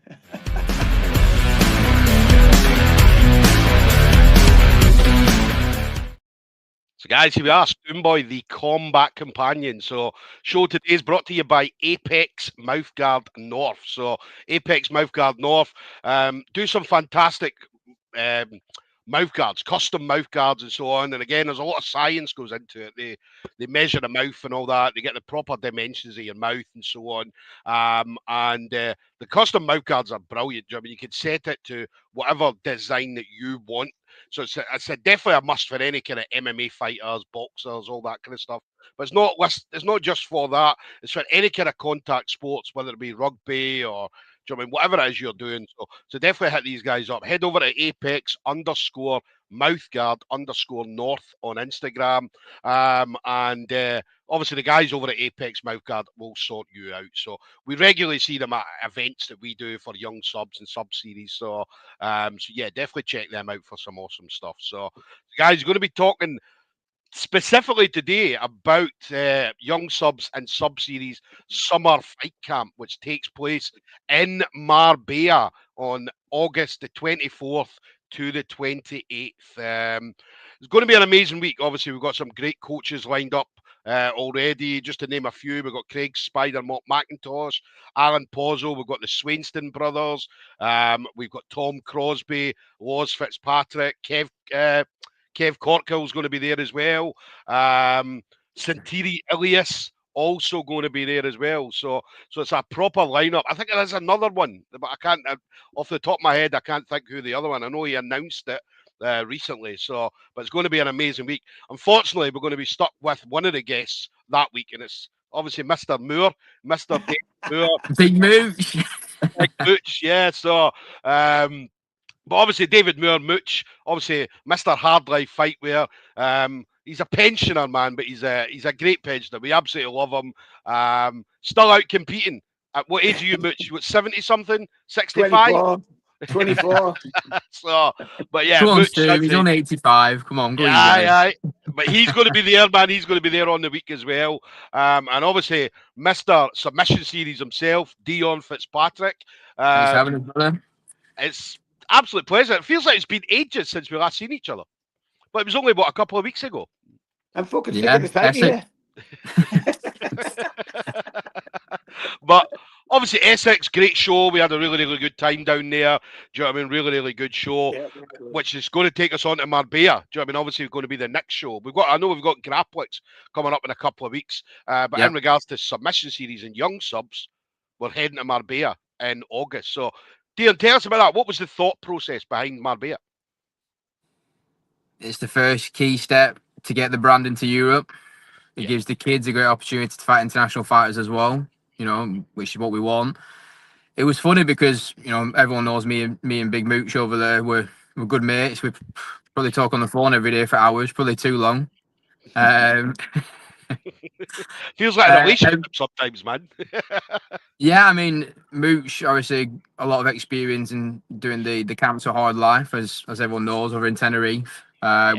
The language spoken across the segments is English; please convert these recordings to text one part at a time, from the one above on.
So, guys, here we are, Stoomboy, the Combat Companion. So, show today is brought to you by Apex Mouthguard North. So, Apex Mouthguard North do some fantastic mouthguards, custom mouthguards, and so on. And again, there's a lot of science goes into it. They measure the mouth and all that. They get the proper dimensions of your mouth and so on. The custom mouthguards are brilliant. I mean, you can set it to whatever design that you want. So it's definitely a must for any kind of MMA fighters, boxers, all that kind of stuff. But it's not just for that. It's for any kind of contact sports, whether it be rugby or whatever it is you're doing. So definitely hit these guys up. Head over to Apex _ Mouthguard _ North on Instagram. Obviously the guys over at Apex Mouthguard will sort you out. So we regularly see them at events that we do for young subs and sub series. So yeah, definitely check them out for some awesome stuff. So guys, going to be talking specifically today about young subs and sub series summer fight camp, which takes place in Marbella on August the 24th to the 28th. It's going to be an amazing week. Obviously, we've got some great coaches lined up already. Just to name a few, we've got Craig Spider McIntosh, Alan Pozzo, we've got the Swainston brothers, we've got Tom Crosby, Loz Fitzpatrick, Kev Corkill's going to be there as well. Santiri Ilias also going to be there as well. So it's a proper lineup. I think there's another one, but I can't, off the top of my head, I can't think who the other one. I know he announced it recently. But it's going to be an amazing week. Unfortunately, we're going to be stuck with one of the guests that week, and it's obviously Mr. Moore, Mr. Dave Moore. Big Mooch. Big Mooch, yeah. So, but obviously David Moore, Mooch, obviously Mr. Hard Life Fightwear. He's a pensioner, man, but he's a great pensioner. We absolutely love him. Still out competing. At what age are you, Mooch? What, 70 something? 65? 24. So, but yeah, Come on, Mooch, Stu, he's on 85. Come on, go yeah. But he's going to be there, man. He's going to be there on the week as well. And obviously, Mr. Submission Series himself, Dion Fitzpatrick. Thanks for having us, brother. It's absolute pleasure. It feels like it's been ages since we last seen each other. But it was only, a couple of weeks ago. I'm fucking sick of the fight here. But obviously, Essex, great show. We had a really, really good time down there. Do you know what I mean? Really, really good show, which is going to take us on to Marbella. Do you know what I mean? Obviously, it's going to be the next show. I know we've got Grapplix coming up in a couple of weeks. But in regards to submission series and young subs, we're heading to Marbella in August. So, Dion, tell us about that. What was the thought process behind Marbella? It's the first key step to get the brand into Europe. It gives the kids a great opportunity to fight international fighters as well, which is what we want. It was funny because, everyone knows me and Big Mooch over there. We're good mates. We probably talk on the phone every day for hours, probably too long. Feels like a relationship sometimes, man. Yeah, I mean, Mooch, obviously, a lot of experience in doing the camps of hard life, as everyone knows, over in Tenerife.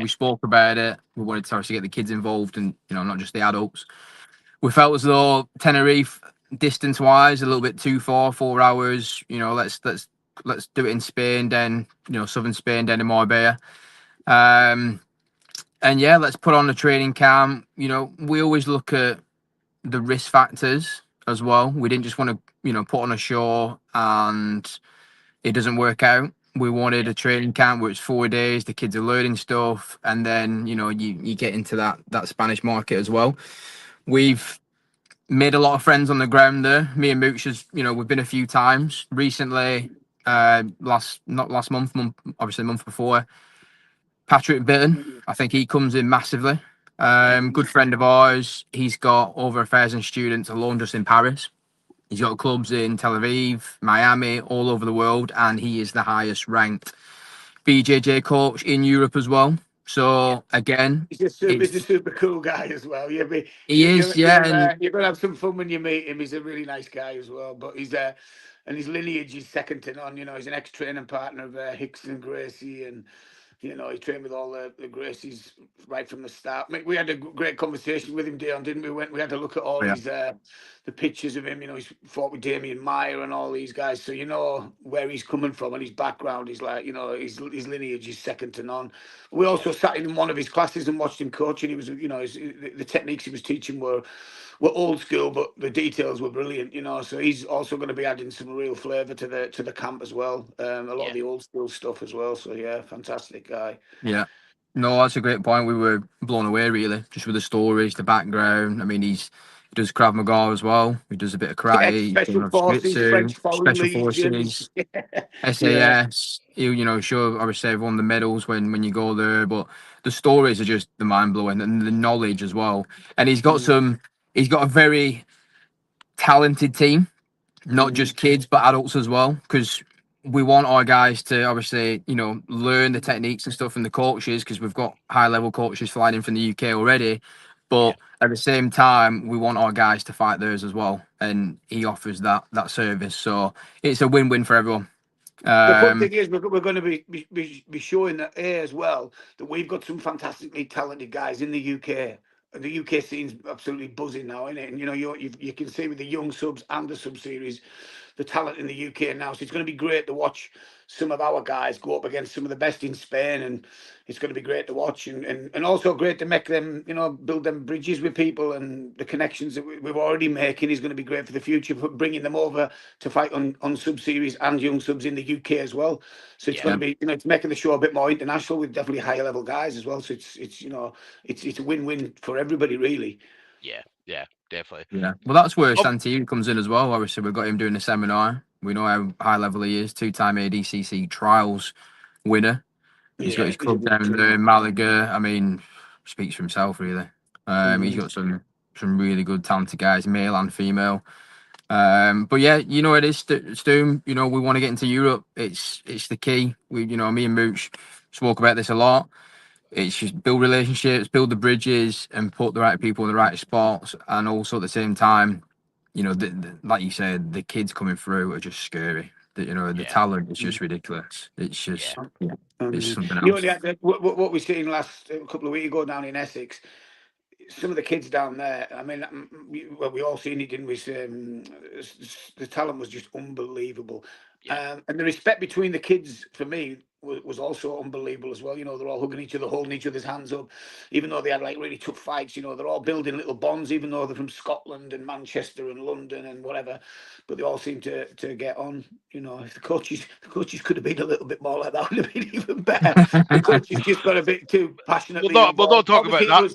We spoke about it. We wanted to obviously get the kids involved and, not just the adults. We felt as though Tenerife, distance-wise, a little bit too far, 4 hours. Let's do it in Spain, then, southern Spain, then in Marbella. And yeah, let's put on a training camp. We always look at the risk factors as well. We didn't just want to, put on a show and it doesn't work out. We wanted a training camp where it's 4 days, the kids are learning stuff, and then, you get into that Spanish market as well. We've made a lot of friends on the ground there. Me and Mooch, we've been a few times recently, not last month, obviously the month before. Patrick Bitton, I think he comes in massively. Good friend of ours. He's got over 1,000 students alone just in Paris. He's got clubs in Tel Aviv, Miami, all over the world, and he is the highest ranked BJJ coach in Europe as well. So again, he's a super cool guy as well. You're going to have some fun when you meet him. He's a really nice guy as well. But and his lineage is second to none. He's an ex-training partner of Hicks and Gracie, and You know, he trained with all the Gracies right from the start. I mean, we had a great conversation with him, Dion, didn't we? We had to look at all his the pictures of him. You know, he's fought with Damien Meyer and all these guys, so you know where he's coming from and his background. He's like, you know, his lineage is second to none. We also sat in one of his classes and watched him coaching. He was, you know, the techniques he was teaching were old school, but the details were brilliant, you know. So he's also going to be adding some real flavour to the camp as well. A lot of the old school stuff as well. So yeah, fantastic guy. Yeah. No, that's a great point. We were blown away, really, just with the stories, the background. I mean, he does Krav Maga as well. He does a bit of karate, Special forces, French Foreign Special Legions, Forces, SAS. He'll, you know, sure, obviously, won the medals when you go there, but the stories are just the mind blowing, and the knowledge as well. And he's got a very talented team, not just kids, but adults as well, because we want our guys to obviously, you know, learn the techniques and stuff from the coaches, because we've got high level coaches flying in from the UK already. But at the same time, we want our guys to fight theirs as well, and he offers that service. So it's a win-win for everyone. The fun thing is, we're going to be showing that as well, that we've got some fantastically talented guys in the UK. And the UK scene's absolutely buzzing now, isn't it? And you know, you can see with the young subs and the sub series, the talent in the UK now. So it's going to be great to watch some of our guys go up against some of the best in Spain, and it's going to be great to watch, and also great to make them, you know, build them bridges with people, and the connections that we're already making is going to be great for the future, for bringing them over to fight on sub series and young subs in the UK as well. So it's going to be, you know, it's making the show a bit more international with definitely higher level guys as well. So it's you know, it's a win-win for everybody, really. Yeah, definitely. Yeah, well, that's where Santini comes in as well. Obviously, we've got him doing the seminar. We know how high level he is, 2-time ADCC trials winner. He's got his club down there in Malaga. I mean, speaks for himself, really. He's got some really good talented guys, male and female. But yeah, you know, it is Stoom. You know, we want to get into Europe. It's the key. You know, me and Mooch spoke about this a lot. It's just build relationships, build the bridges, and put the right people in the right spots. And also at the same time, you know, like you said, the kids coming through are just scary. You know, the talent is just ridiculous. It's just, it's something else. You know, what we seen last a couple of weeks ago down in Essex, some of the kids down there, I mean, we all seen it, didn't we? The talent was just unbelievable. And the respect between the kids, for me, was also unbelievable as well. You know, they're all hugging each other, holding each other's hands up, even though they had like really tough fights. You know, they're all building little bonds, even though they're from Scotland and Manchester and London and whatever. But they all seem to get on. You know, if the coaches could have been a little bit more like that, would have been even better. The coaches just got a bit too passionately. We'll not talk about that.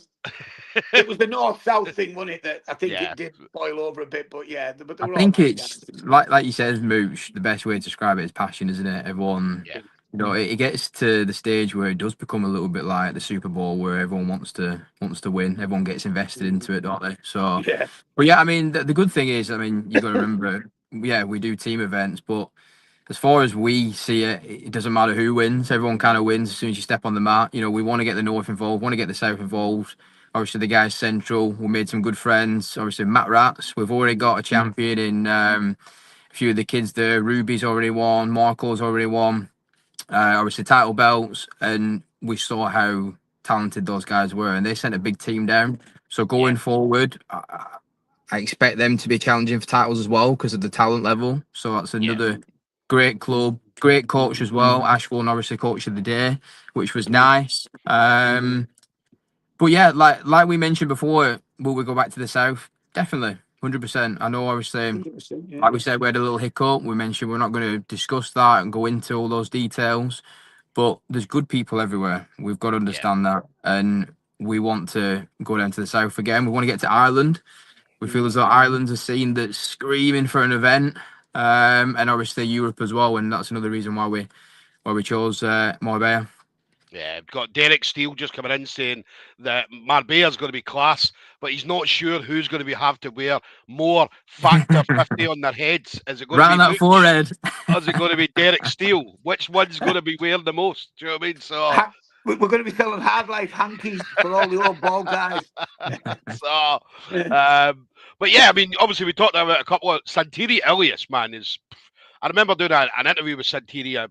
It was the north-south thing, wasn't it? That I think it did boil over a bit, but yeah. But I think it's like you said, Mooch. The best way to describe it is passion, isn't it? Everyone, you know, it gets to the stage where it does become a little bit like the Super Bowl, where everyone wants to win. Everyone gets invested into it, don't they? So, but yeah, I mean, the good thing is, I mean, you got to remember, we do team events, but as far as we see it, it doesn't matter who wins. Everyone kind of wins as soon as you step on the mat. You know, we want to get the North involved, want to get the South involved. Obviously, the guys central. We made some good friends. Obviously, Matt Rats. We've already got a champion in a few of the kids there. Ruby's already won. Marco's already won. Obviously, title belts. And we saw how talented those guys were. And they sent a big team down. So going forward, I expect them to be challenging for titles as well because of the talent level. So that's another great club. Great coach as well. Ashwell, obviously, coach of the day, which was nice. But yeah, like we mentioned before, will we go back to the South? Definitely, 100%. I know, obviously, like we said, we had a little hiccup. We mentioned we're not going to discuss that and go into all those details. But there's good people everywhere. We've got to understand that. And we want to go down to the South again. We want to get to Ireland. We feel as though Ireland's a scene that's screaming for an event. And obviously Europe as well. And that's another reason why we chose Marbella. Yeah, we've got Derek Steele just coming in saying that Marbella's going to be class, but he's not sure who's going to have to wear more Factor 50 on their heads. Is it going to be that forehead? Or is it going to be Derek Steele? Which one's going to be wearing the most? Do you know what I mean? So we're going to be selling hard life hankies for all the old bald guys. So, but yeah, I mean, obviously we talked about a couple of Santini Elias, man, is. I remember doing an interview with Santini a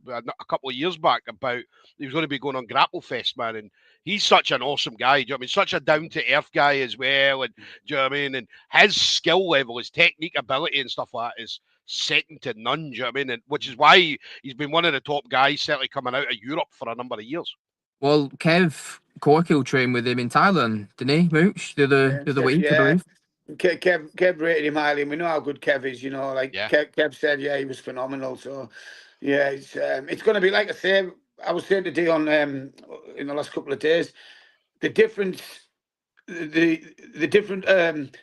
couple of years back about he was going to be going on Grapple Fest, man, and he's such an awesome guy. Do you know what I mean? Such a down to earth guy as well, and do you know what I mean? And his skill level, his technique ability, and stuff like that is second to none. Do you know what I mean? And which is why he's been one of the top guys, certainly coming out of Europe for a number of years. Well, Kev Corkill trained with him in Thailand, didn't he, Mooch? The other week, I believe. Kev rated him highly, and we know how good Kev is. You know, like Kev said, he was phenomenal. So, it's going to be like I say. I was saying to Dion in the last couple of days, the difference. The different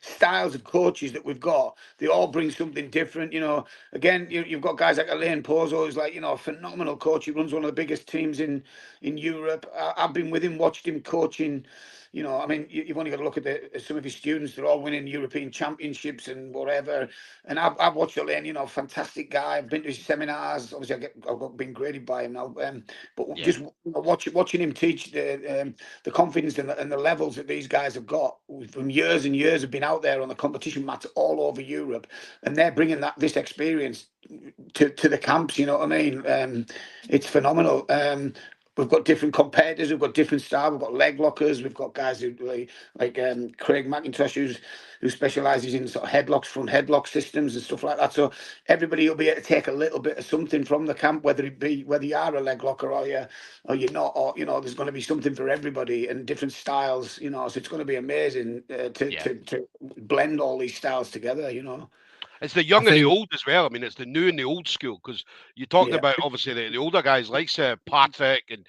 styles of coaches that we've got, they all bring something different. You know, again, you've got guys like Alain Pozo, who's like, a phenomenal coach. He runs one of the biggest teams in Europe. I've been with him, watched him coaching. I mean, you've only got to look at some of his students. They're all winning European championships and whatever. And I've watched Alain, fantastic guy. I've been to his seminars. Obviously, I've been graded by him now. But just watching him teach the confidence and the levels that these guys have got from years and years have been out there on the competition mats all over Europe. And they're bringing this experience to the camps, you know what I mean? It's phenomenal. We've got different competitors. We've got different style. We've got leg lockers. We've got guys who like Craig McIntosh, who specialises in sort of headlocks, front headlock systems and stuff like that. So everybody will be able to take a little bit of something from the camp, whether you are a leg locker or you're not, or there's going to be something for everybody and different styles. So it's going to be amazing to blend all these styles together. It's the young and the old as well. I mean, it's the new and the old school, because you're talking about obviously the older guys like Patrick and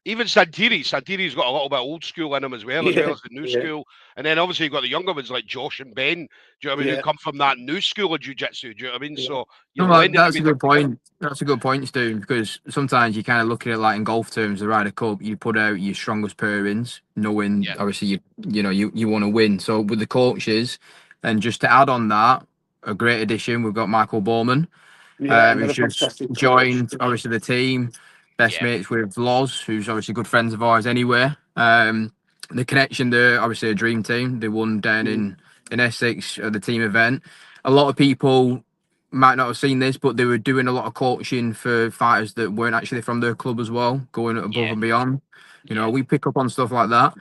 even Santiri. Santiri's got a little bit old school in him as well as the new school. And then obviously you've got the younger ones like Josh and Ben. Do you know what I mean? Who come from that new school of jiu-jitsu. Do you know what I mean? So that's a good point. That's a good point, Stu, because sometimes you kind of look at it like in golf terms, the Ryder Cup, you put out your strongest pairings, knowing obviously you want to win. So with the coaches. And just to add on that, a great addition, we've got Michael Bowman, who's just joined, obviously, the team. Best mates with Loz, who's obviously good friends of ours anyway. The connection there, obviously, a dream team. They won down in Essex at the team event. A lot of people might not have seen this, but they were doing a lot of coaching for fighters that weren't actually from their club as well, going above and beyond. We pick up on stuff like that.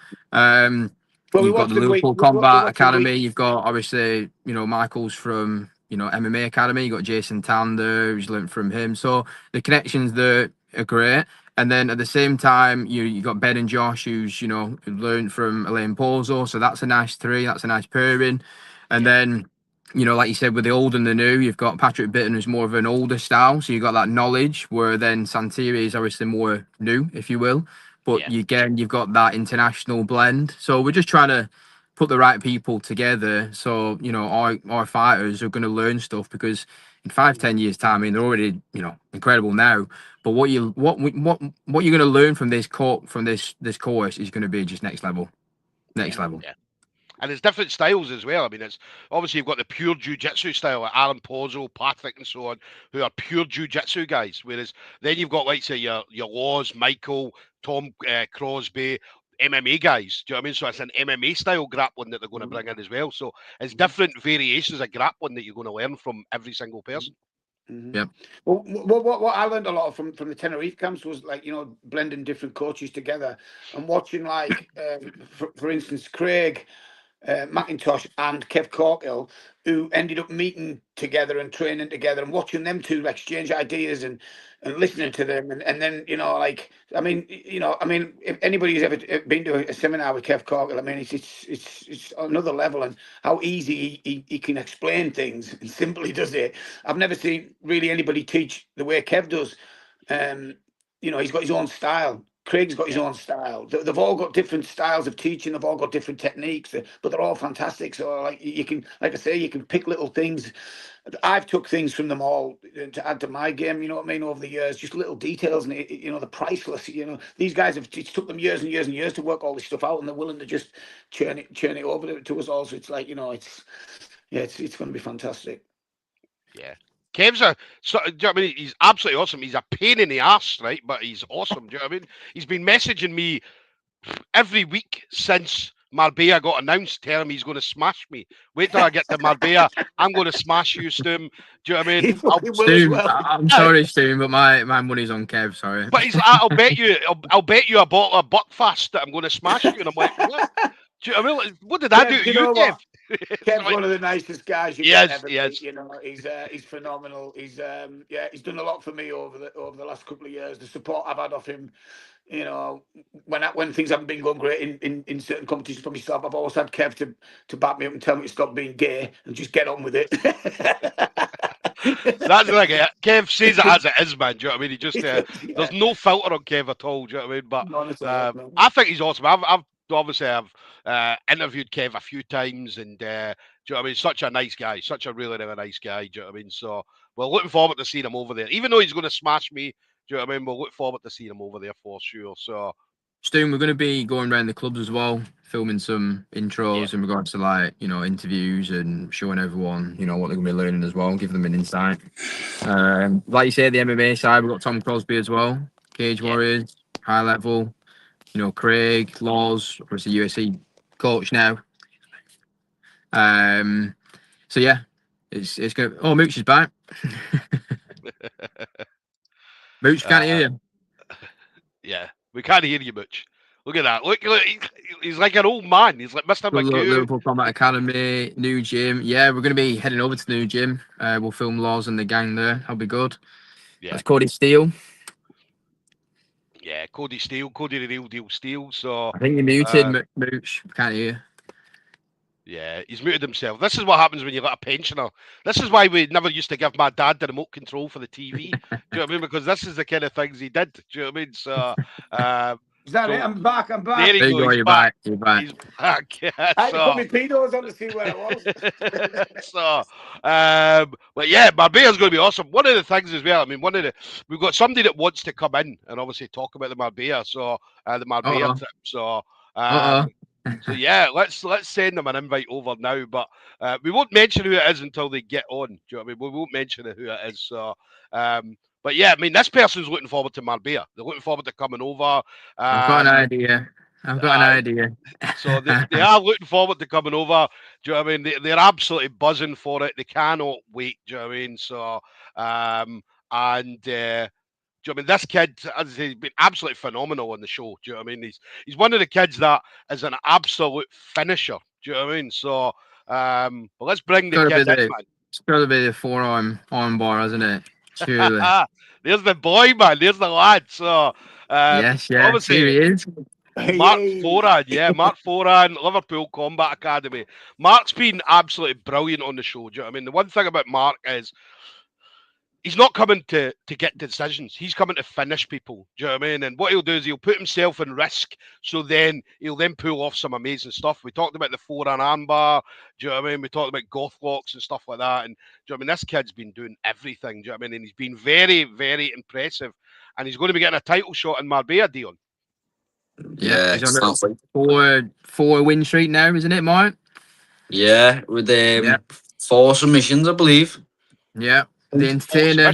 Well, you've got the Liverpool Combat Academy. You've got obviously, Michael's from, MMA Academy. You've got Jason Tander, who's learned from him. So the connections there are great. And then at the same time, you got Ben and Josh, who's, learned from Alain Pozo. So that's a nice three. That's a nice pairing. And then, like you said, with the old and the new, you've got Patrick Bitton, who's more of an older style. So you've got that knowledge, where then Santiri is obviously more new, if you will. But you've got that international blend. So we're just trying to put the right people together. So, our fighters are going to learn stuff, because in 5-10 years' time, I mean, they're already, incredible now. But what you're going to learn from this course is going to be just next level. Level. Yeah. And it's different styles as well. I mean, it's obviously you've got the pure jiu-jitsu style, like Alan Pozo, Patrick, and so on, who are pure jiu-jitsu guys. Whereas then you've got, like, say, your Laws, Michael, Tom Crosby, MMA guys. Do you know what I mean? So it's an MMA style grappling that they're going to bring in as well. So it's different variations of grappling that you're going to learn from every single person. Yeah. Well, what I learned a lot from the Tenerife camps was, like, blending different coaches together and watching, like, for instance, Craig McIntosh and Kev Corkill, who ended up meeting together and training together, and watching them two exchange ideas and listening to them, and then if anybody's ever been to a seminar with Kev Corkill, I mean, it's another level, and how easy he can explain things and simply does it. I've never seen really anybody teach the way Kev does. He's got his own style. Craig's got his own style. They've all got different styles of teaching. They've all got different techniques, but they're all fantastic. So, like, you can pick little things. I've took things from them all to add to my game. You know what I mean? Over the years, just little details, and the priceless. These guys it took them years and years and years to work all this stuff out, and they're willing to just churn it over to us all. So it's like, it's going to be fantastic. Yeah. Kev's do you know what I mean? He's absolutely awesome. He's a pain in the arse, right? But he's awesome. Do you know what I mean? He's been messaging me every week since Marbella got announced, tell him he's going to smash me. Wait till I get to Marbella. I'm going to smash you, Stoom. Do you know what I mean? He fucking will as well. I'm sorry, Stoom, but my money's on Kev. Sorry. But I'll bet you a bottle of Buckfast that I'm going to smash you. And I'm like, what? Do you know what I mean? What did I do to you know you, Kev? what? Kev's one of the nicest guys you Yes, can ever yes. meet. You know, he's phenomenal. He's done a lot for me over the last couple of years. The support I've had off him, you know, when things haven't been going great in certain competitions for myself, I've always had Kev to back me up and tell me to stop being gay and just get on with it. That's like it. Kev says it as it is, man. Do you know what I mean? He just Yeah. there's no filter on Kev at all. Do you know what I mean? But None at all, no. I think he's awesome. I've interviewed Kev a few times, and do you know what I mean? Such a nice guy, such a really nice guy. Do you know what I mean? So we're looking forward to seeing him over there, even though he's going to smash me. Do you know what I mean? We'll look forward to seeing him over there for sure. So. Stoom, we're going to be going around the clubs as well, filming some intros in regards to, like, you know, interviews and showing everyone, you know, what they're going to be learning as well, giving them an insight. Like you say, the MMA side, we've got Tom Crosby as well, Cage Warriors, high level, you know, Craig, Laws, obviously UFC coach now. So yeah, it's good. Oh, Mooch is back. Mooch, can't hear you. Yeah, we can't hear you much. Look at that. Look, he's like an old man. He's like Mr. McHugh. Liverpool Combat Academy, new gym. Yeah, we're going to be heading over to the new gym. We'll film Laws and the gang there. That'll be good. Yeah. That's Cody Steele. Yeah, Cody Steele, Cody the real deal Steele. So I think you're muted, Mooch. Can't hear you. Yeah, he's muted himself. This is what happens when you've got a pensioner. This is why we never used to give my dad the remote control for the TV. Do you know what I mean? Because this is the kind of things he did. Do you know what I mean? So, is that it? I'm back. There you go. You're back. You're back. He's back. Yeah, I had to put my pedos on to see where it was. So, but yeah, Marbella's going to be awesome. One of the things as well, I mean, we've got somebody that wants to come in and obviously talk about the Marbella. So, the Marbella trip. So, so yeah, let's send them an invite over now, but we won't mention who it is until they get on. Do you know what I mean? We won't mention who it is. So, but yeah, I mean, this person's looking forward to Marbella. They're looking forward to coming over. I've got an idea. So they are looking forward to coming over. Do you know what I mean? They're absolutely buzzing for it. They cannot wait. Do you know what I mean? So, do you know what I mean? This kid, as I say, he's been absolutely phenomenal on the show. Do you know what I mean? He's one of the kids that is an absolute finisher. Do you know what I mean? So, but let's bring the kid in, man. It's got to be the forearm bar, isn't it? Surely. There's the boy, man. There's the lad. So, yes, obviously, here he is. Mark Foran, Mark Foran, Liverpool Combat Academy. Mark's been absolutely brilliant on the show. Do you know what I mean? The one thing about Mark is he's not coming to get decisions. He's coming to finish people. Do you know what I mean? And what he'll do is he'll put himself in risk. So then he'll pull off some amazing stuff. We talked about the forearm armbar. Do you know what I mean? We talked about goth locks and stuff like that. And do you know what I mean? This kid's been doing everything. Do you know what I mean? And he's been very, very impressive. And he's going to be getting a title shot in Marbella, Dion. Yeah, he's on a four win streak now, isn't it, Mike? Yeah, with 4 submissions, I believe. Yeah. The entertainer.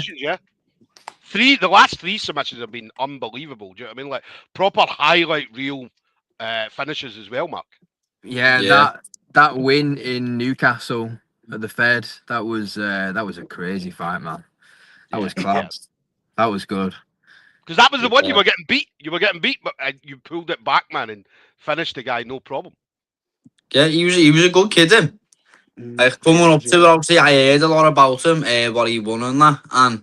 The last 3 submissions have been unbelievable. Do you know what I mean? Like proper highlight reel finishes as well, Mark. Yeah. That win in Newcastle at the Fed, that was a crazy fight, man. That was class. That was good. Because that was the one you were getting beat. You were getting beat, but you pulled it back, man, and finished the guy, no problem. Yeah, he was a good kid, him. Like coming up to it, obviously, I heard a lot about him, what he won and that, and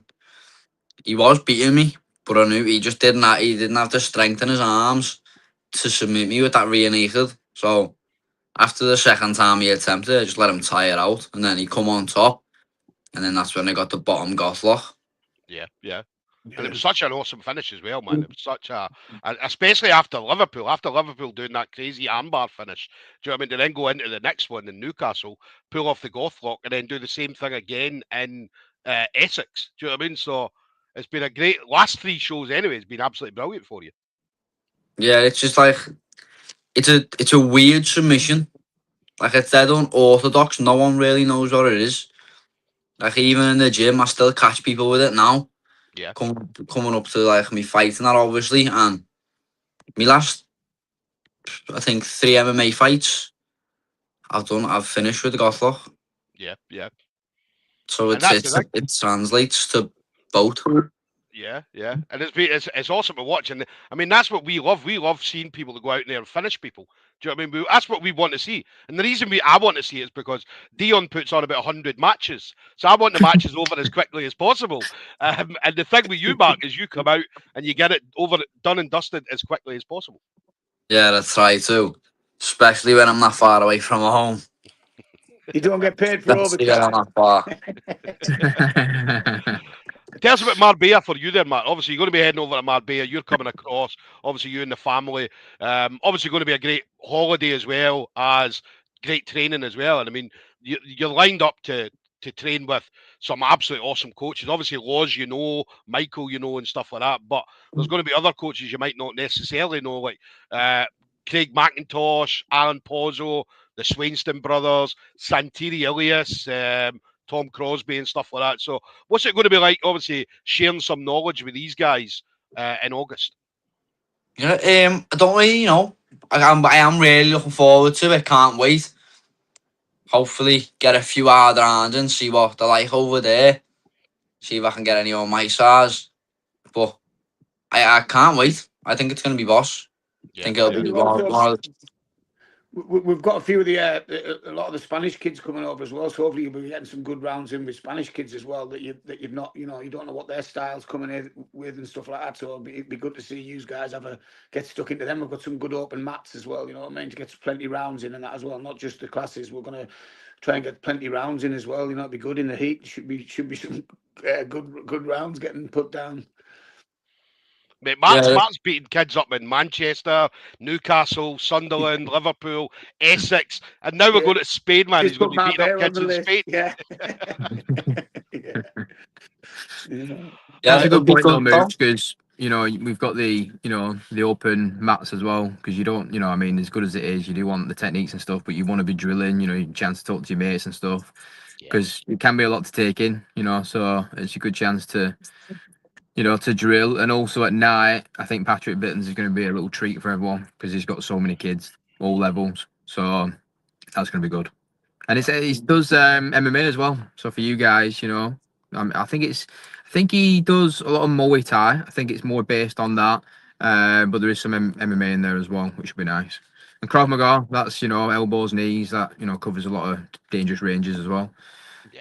he was beating me, but I knew he just didn't have the strength in his arms to submit me with that rear naked. So after the second time he attempted, I just let him tire out, and then he come on top, and then that's when I got the bottom goth lock. Yeah. And it was such an awesome finish as well, man. It was such especially after Liverpool doing that crazy armbar finish. Do you know what I mean? To then go into the next one in Newcastle, pull off the goth lock, and then do the same thing again in Essex. Do you know what I mean? So it's been a great last 3 shows anyway. It's been absolutely brilliant for you. Yeah, it's just like it's a weird submission. Like it's dead unorthodox. No one really knows what it is. Like even in the gym, I still catch people with it now. Yeah. Coming up to like me fighting that obviously, and me last I think 3 MMA fights. I've finished with the Gothlock. Yeah, yeah. So And that's the thing. it translates to both. Yeah, yeah, and it's awesome to watch, and I mean that's what we love. We love seeing people that go out there and finish people. Do you know what I mean? That's what we want to see, and the reason I want to see it is because Dion puts on about 100 matches, so I want the matches over as quickly as possible. And the thing with you, Mark, is you come out and you get it over, done and dusted as quickly as possible. Yeah, that's right too. Especially when I'm not far away from home. You don't get paid for Especially when I'm overtime. not far. Tell us about Marbella for you there, Matt. Obviously, you're going to be heading over to Marbella. You're coming across. Obviously, you and the family. Obviously, going to be a great holiday as well as great training as well. And I mean, you're lined up to train with some absolutely awesome coaches. Obviously, Laws, you know, Michael, you know, and stuff like that. But there's going to be other coaches you might not necessarily know, like Craig McIntosh, Alan Pozzo, the Swainston brothers, Santiri Ilias, Tom Crosby and stuff like that. So what's it going to be like, obviously, sharing some knowledge with these guys in August? Yeah, I don't really, I am really looking forward to it. Can't wait. Hopefully, get a few hard rounds and see what they're like over there. See if I can get any on my size. But I can't wait. I think it's going to be boss. I think it'll be one of the. We've got a few of a lot of the Spanish kids coming over as well. So hopefully you'll be getting some good rounds in with Spanish kids as well. That you've not, you don't know what their styles coming in with and stuff like that. So it'd be good to see you guys get stuck into them. We've got some good open mats as well. You know what I mean? To get plenty rounds in and that as well. Not just the classes. We're gonna try and get plenty rounds in as well. It'd be good in the heat. Should be some good rounds getting put down. Mate, Matt's beating kids up in Manchester, Newcastle, Sunderland, Liverpool, Essex, and now we're going to Spain, man. He's going to be beating up kids in Spain. Yeah. That's a good point, though, Mooch, because we've got the open mats as well. Because you don't, I mean, as good as it is, you do want the techniques and stuff, but you want to be drilling. You chance to talk to your mates and stuff. Because it can be a lot to take in. So it's a good chance to. To drill. And also at night, I think Patrick Bittens is going to be a little treat for everyone because he's got so many kids, all levels. So that's going to be good. And he does MMA as well. So for you guys, I think he does a lot of Muay Thai. I think it's more based on that. But there is some MMA in there as well, which would be nice. And Krav Maga, that's, elbows, knees, that, covers a lot of dangerous ranges as well.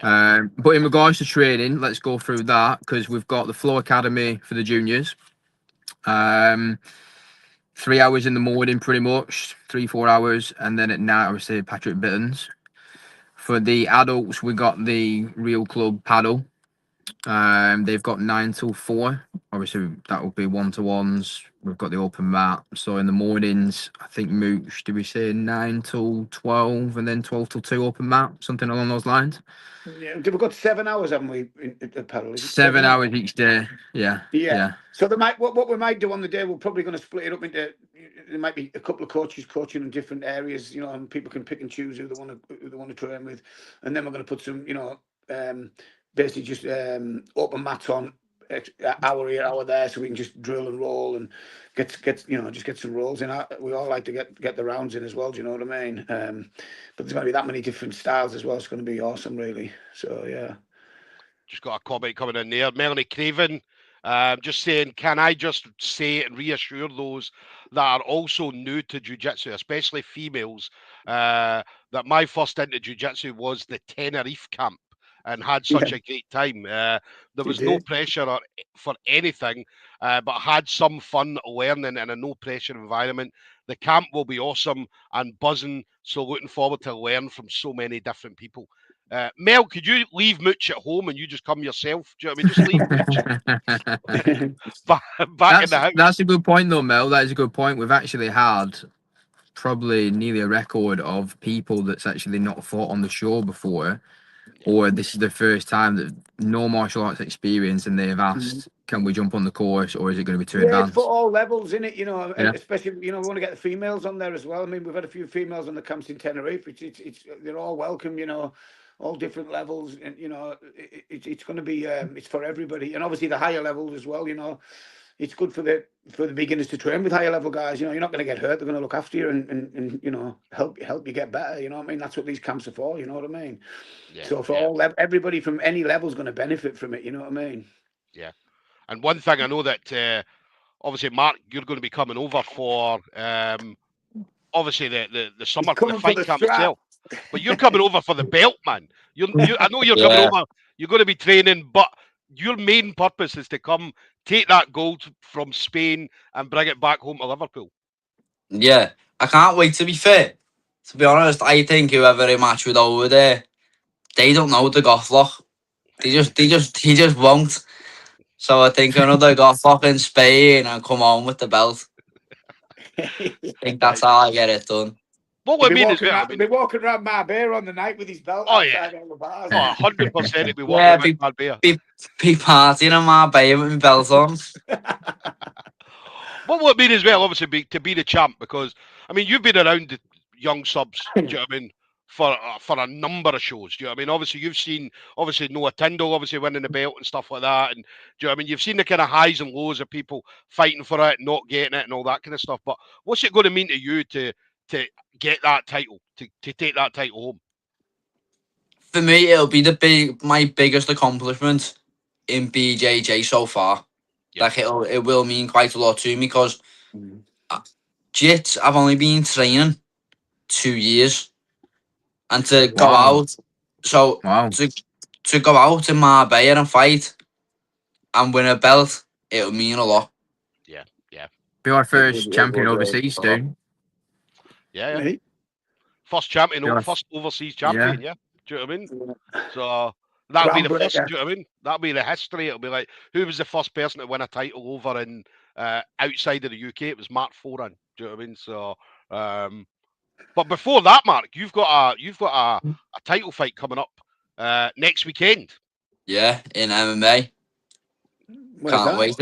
But in regards to training, let's go through that because we've got the Flow Academy for the juniors. 3 hours in the morning, pretty much 3-4 hours, and then at night, I would say Patrick Bittens. For the adults, we got the Real Club Paddle. They've got 9 till 4. Obviously, that will be 1-to-1s. We've got the open mat. So in the mornings, I think Mooch, did we say 9 till 12 and then 12 till 2 open mat? Something along those lines. Yeah, we've got 7 hours, haven't we, at the paddle? 7 hours each day. Yeah. So what we might do on the day, we're probably going to split it up into. There might be a couple of coaches coaching in different areas, and people can pick and choose who they want to train with, and then we're going to put some, basically just open mats on hour here, hour there, so we can just drill and roll and get just get some rolls in. We all like to get the rounds in as well. Do you know what I mean? But there's going to be that many different styles as well. It's going to be awesome, really. So yeah. Just got a comment coming in there. Melanie Craven, just saying, can I just say and reassure those that are also new to jiu-jitsu, especially females, that my first into jiu-jitsu was the Tenerife camp and had such a great time. There was no pressure for anything, but had some fun learning in a no-pressure environment. The camp will be awesome and buzzing, so looking forward to learn from so many different people. Mel, could you leave Mooch at home and you just come yourself? Do you know what I mean? Just leave Mooch back in the house. That's a good point, though, Mel. That is a good point. We've actually had probably nearly a record of people that's actually not fought on the show before, or this is the first time that no martial arts experience, and they've asked, can we jump on the course, or is it going to be too advanced? It's for all levels, in it, especially, we want to get the females on there as well. I mean, we've had a few females on the camps in Tenerife. They're all welcome, all different levels, and, it's going to be, it's for everybody. And obviously the higher levels as well, it's good for the beginners to train with higher level guys. You know, you're not going to get hurt. They're going to look after you and you know, help you get better. You know what I mean? That's what these camps are for. You know what I mean? Yeah. So for everybody from any level is going to benefit from it. You know what I mean? Yeah. And one thing I know that obviously, Mark, you're going to be coming over for obviously the summer the fight camp itself, but you're coming over for the belt, man. I know you're coming over. You're going to be training, but your main purpose is to come take that gold from Spain and bring it back home to Liverpool. Yeah, I can't wait. To be fair, to be honest, I think whoever they match with over there, they don't know the Gothlock. He just won't. So I think another Gothlock in Spain and come home with the belt. I think that's how I get it done. What I mean is, he'll be walking around Marbella on the night with his belt outside all the bars. 100% he'll be walking around Marbella. Be partying on Marbella with my belt on. What I mean as well, obviously, to be the champ, because I mean you've been around the young subs. Do you know what I mean? For a number of shows. Do you know what I mean? Obviously, you've seen Noah Tyndall obviously winning the belt and stuff like that. And do you know what I mean? You've seen the kind of highs and lows of people fighting for it, not getting it, and all that kind of stuff. But what's it going to mean to you to get that title, to take that title home? For me, it'll be my biggest accomplishment in BJJ so far. Yep. Like it will mean quite a lot to me because I've only been training 2 years. And to go out, to go out in Marbella and fight and win a belt, it'll mean a lot. Yeah. Be our first champion overseas, dude. Yeah. First champion, first overseas champion, yeah. Do you know what I mean? So that'll be the first, do you know what I mean? That'll be the history. It'll be like, who was the first person to win a title over in outside of the UK? It was Mark Foran. Do you know what I mean? So but before that, Mark, you've got a title fight coming up next weekend. Yeah, in MMA. Can't wait.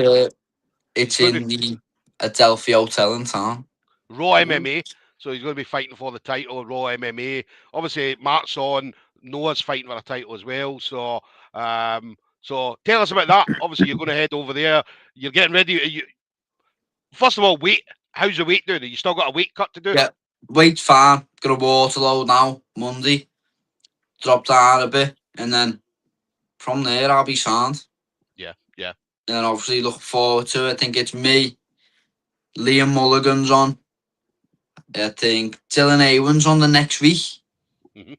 It's in the Adelphi Hotel in town. Raw MMA. So he's going to be fighting for the title, Raw MMA. Obviously, Mark's on. Noah's fighting for a title as well. So so tell us about that. Obviously, you're going to head over there. You're getting ready. First of all, weight. How's your weight doing? You still got a weight cut to do? Yeah, weight's fine. Got a water load now, Monday. Drop down a bit. And then from there, I'll be sound. Yeah. And then obviously look forward to it. I think it's me. Liam Mulligan's on. I think Dylan Awen's on the next week. Mm-hmm.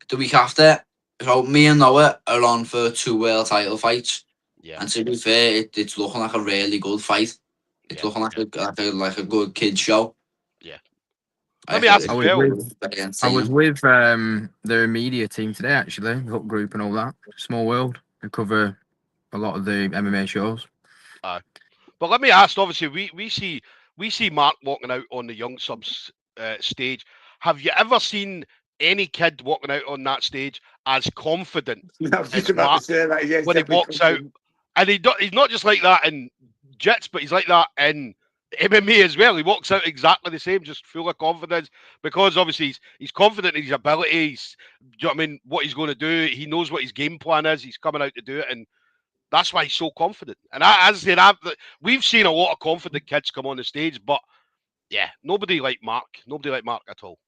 The week after. So me and Noah are on for 2 world title fights. Yeah. And to be fair, it's looking like a really good fight. It's looking like a good kid show. Yeah. Let me ask I was with their media team today, actually, Hook Group and all that. Small world. They cover a lot of the MMA shows. But let me ask, obviously, we see Mark walking out on the young subs stage. Have you ever seen any kid walking out on that stage as confident as Mark when he walks out? And he's not just like that in jits, but he's like that in MMA as well. He walks out exactly the same, just full of confidence, because obviously he's confident in his abilities. Do you know what I mean? What he's going to do. He knows what his game plan is. He's coming out to do it, and that's why he's so confident. And as I said, we've seen a lot of confident kids come on the stage, but yeah, nobody like Mark. Nobody like Mark at all.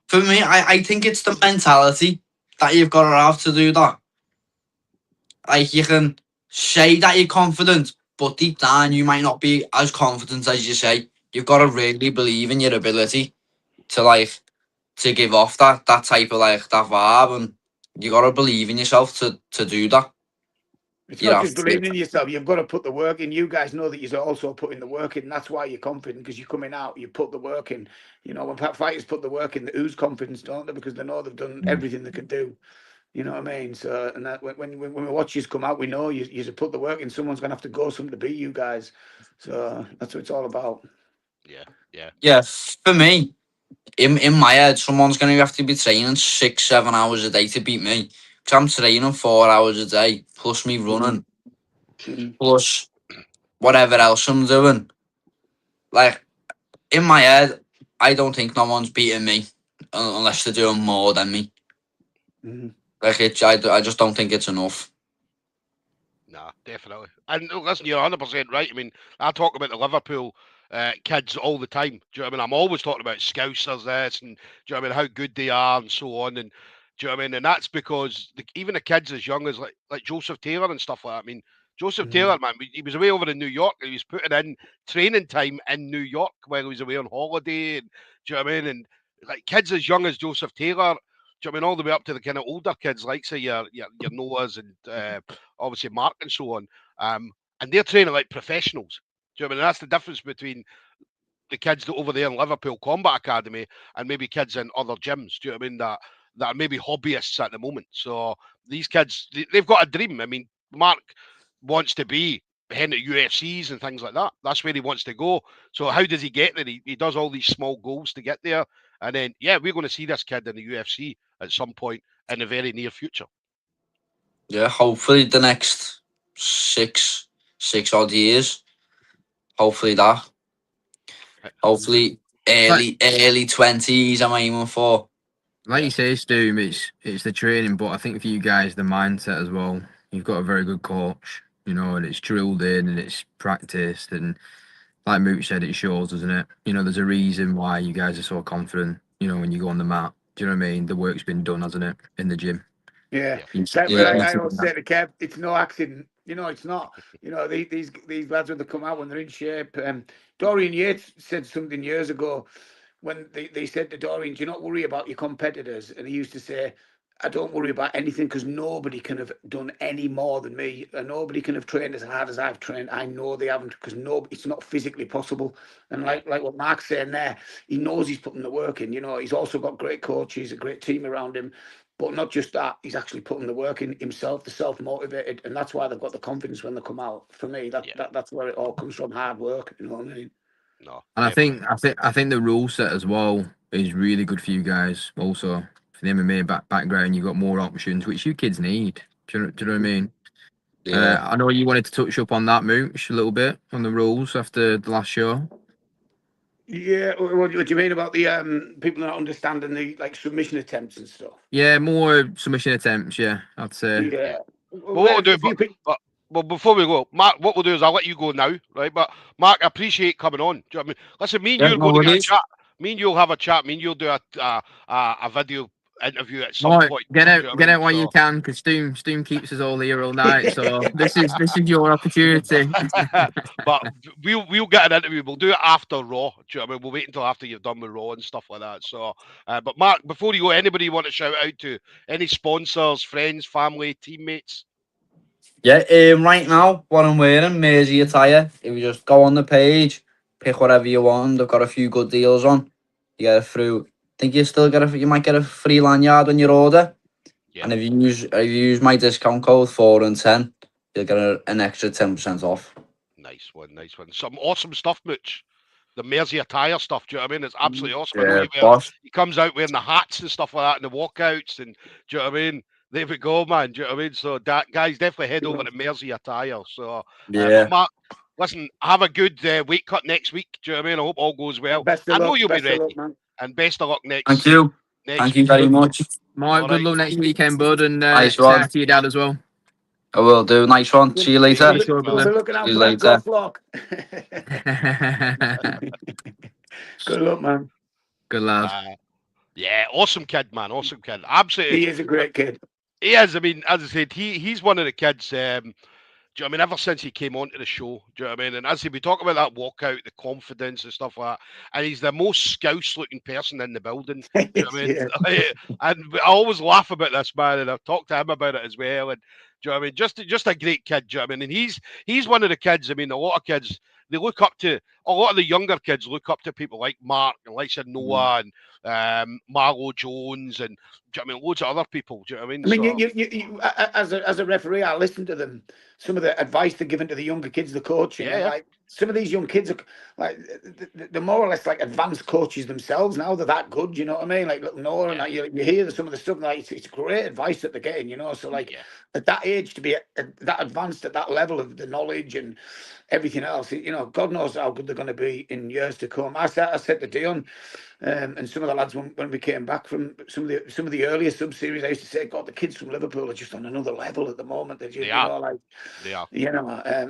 For me, I think it's the mentality that you've got to have to do that. Like, you can say that you're confident, but deep down you might not be as confident as you say. You've got to really believe in your ability to give off that type of that vibe, and you got to believe in yourself to do that. It's not just believing in yourself. You've got to put the work in. You guys know that you're also putting the work in. That's why you're confident, because you're coming out. You put the work in. You know, when fighters put the work in, they ooze confidence, don't they? Because they know they've done everything they can do. You know what I mean? So, and that when we watch you come out, we know you put the work in. Someone's going to have to go something to beat you guys. So that's what it's all about. Yeah. For me, in my head, someone's going to have to be training 6-7 hours a day to beat me. Because I'm training 4 hours a day, plus me running, plus whatever else I'm doing. Like, in my head, I don't think no one's beating me unless they're doing more than me. Like, I just don't think it's enough. Nah, definitely. And listen, you're 100% right. I mean, I talk about the Liverpool kids all the time. Do you know what I mean? I'm always talking about Scousers, this, and do you know what I mean? How good they are, and so on. And do you know what I mean? And that's because even the kids as young as like Joseph Taylor and stuff like that. I mean, Joseph Taylor, man, he was away over in New York. And he was putting in training time in New York while he was away on holiday. And do you know what I mean? And like kids as young as Joseph Taylor. Do you know what I mean? All the way up to the kind of older kids, like say your Noahs and obviously Mark and so on. And they're training like professionals. Do you know what I mean? That's the difference between the kids that over there in Liverpool Combat Academy and maybe kids in other gyms. Do you know what I mean? That are maybe hobbyists at the moment. So these kids, they've got a dream. I mean, Mark wants to be heading at UFCs and things like that. That's where he wants to go. So how does he get there? He does all these small goals to get there. And then, yeah, we're going to see this kid in the UFC at some point in the very near future. Yeah, hopefully the next six odd years. Hopefully that. Hopefully early 20s. I'm aiming for. Like you say, Stu, it's the training, but I think for you guys, the mindset as well. You've got a very good coach, you know, and it's drilled in and it's practiced, and like Mooch said, it shows, doesn't it? You know, there's a reason why you guys are so confident. You know, when you go on the mat, do you know what I mean? The work's been done, hasn't it, in the gym? Yeah, Yeah. I always say to Kev, it's no accident. You know, it's not. You know, these lads when they come out when they're in shape. Dorian Yates said something years ago when they said to Dorian, "Do you not worry about your competitors?" And he used to say, "I don't worry about anything because nobody can have done any more than me, and nobody can have trained as hard as I've trained. I know they haven't because it's not physically possible." And like what Mark's saying there, he knows he's putting the work in. You know, he's also got great coaches, a great team around him. But not just that, he's actually putting the work in himself, the self-motivated, and that's why they've got the confidence when they come out. For me, that's where it all comes from, hard work. You know what I mean? No, And I think the rule set as well is really good for you guys. Also, for the MMA background, you've got more options, which you kids need. Do you know what I mean? Yeah. I know you wanted to touch up on that, Mooch, a little bit on the rules after the last show. Yeah, what do you mean about the people not understanding the like submission attempts and stuff? Yeah, more submission attempts. Yeah, I'd say. Yeah. Well, what we'll do, but before we go, Mark, what we'll do is I'll let you go now, right? But Mark, I appreciate coming on. Do you know what I mean? Listen, me and Yeah, you'll no go to get a worries. chat. Me and you'll have a chat. Me and you'll do a video interview at some Right, point. get Do out, you know what I get mean? out while you So, can, because Stoom keeps us all here all night. So this is your opportunity. but we'll get an interview. We'll do it after Raw. Do you know what I mean? We'll wait until after you've done with Raw and stuff like that. So, but Mark, before you go, anybody you want to shout out to? Any sponsors, friends, family, teammates? Yeah, right now, what I'm wearing, Mersey attire. If you just go on the page, pick whatever you want. They've got a few good deals on. You get it through. I think you might get a free lanyard when you order. Yeah. And if you use my discount code 4 and 10, you'll get an extra 10% off. Nice one, nice one. Some awesome stuff, Mooch. The Mersey attire stuff. Do you know what I mean? It's absolutely awesome. I know Yeah, you wear. boss. He comes out wearing the hats and stuff like that, and the walkouts, and do you know what I mean? There we go, man. Do you know what I mean? So that guys definitely head over to Mersey attire. So, Yeah. but Mark, listen, have a good weight cut next week. Do you know what I mean? I hope all goes well. Best of I know luck, you'll be best of ready. luck, man. And best of luck Thank next you. next Thank you week. very much. Mike, All good right. luck next weekend, bud, and Nice say one. hi to your dad as well. I will do. Nice one. See you later. Nice one, We'll be brother. looking out See for you that golf later. lock. Good luck, man. Good lad. Yeah, awesome kid, man. Awesome kid. Absolutely. He is a great kid. He is. I mean, as I said, he's one of the kids. Do you know what I mean? Ever since he came onto the show, do you know what I mean? And as we talk about that walkout, the confidence and stuff like that, and he's the most scouse-looking person in the building. Do you know what I mean? Yeah. And I always laugh about this man, and I've talked to him about it as well. And do you know what I mean? Just a great kid. Do you know what I mean? And he's one of the kids. I mean, a lot of kids they look up to. A lot of the younger kids look up to people like Mark and like said Noah and Marlo Jones and do you know what I mean? Loads of other people. Do you know what I mean? I mean, you as a referee, I listen to them. Some of the advice they're giving to the younger kids, the coaching, and like some of these young kids are like they're more or less like advanced coaches themselves now. They're that good, you know what I mean? Like little Noah and like, you hear some of the stuff. Like it's great advice that they're getting, you know. So like at that age to be that advanced at that level of the knowledge and everything else, you know, God knows how good they're going to be in years to come. I said to Dion. And some of the lads when we came back from some of the the earlier sub-series, I used to say, God, the kids from Liverpool are just on another level at the moment. They're just, They are. like, They are.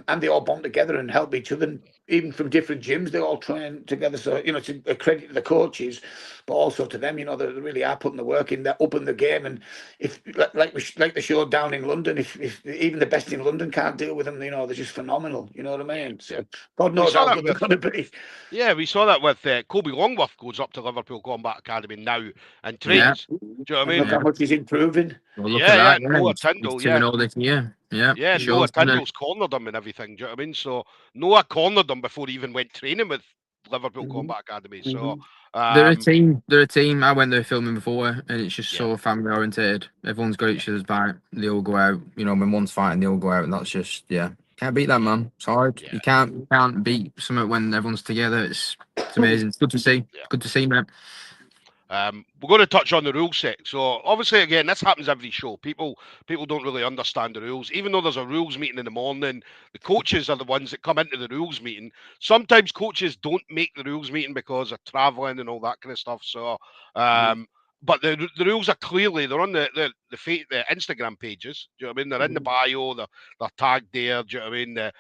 And they all bond together and help each other. And even from different gyms, they all train together. So, it's a credit to the coaches, but also to them, they really are putting the work in. They're upping the game. And if, like the show down in London, if even the best in London can't deal with them, they're just phenomenal. You know what I mean? So God knows how good they're going to be. Yeah, we saw that with Kobe Longworth goes up to Liverpool Combat Academy now and trains. Do you know what I mean? Look how much he's improving. Well, look at that. Noah Tyndall, all this year. Yeah, Noah Tyndall's cornered him and everything. Do you know what I mean? So Noah cornered him before he even went training with Liverpool Combat Academy. So they're a team. They're a team. I went there filming before, and it's just so family oriented. Everyone's got each other's back. They all go out. When one's fighting, they all go out, and that's just can't beat that, man. It's hard. You can't beat something when everyone's together. It's amazing. It's good to see. It's good to see, man. We're going to touch on the rule set. So obviously, again, this happens every show. People don't really understand the rules. Even though there's a rules meeting in the morning, the coaches are the ones that come into the rules meeting. Sometimes coaches don't make the rules meeting because they're traveling and all that kind of stuff. So, but the rules are clearly, they're on the Instagram pages. Do you know what I mean? They're in the bio. They're tagged there. Do you know what I mean?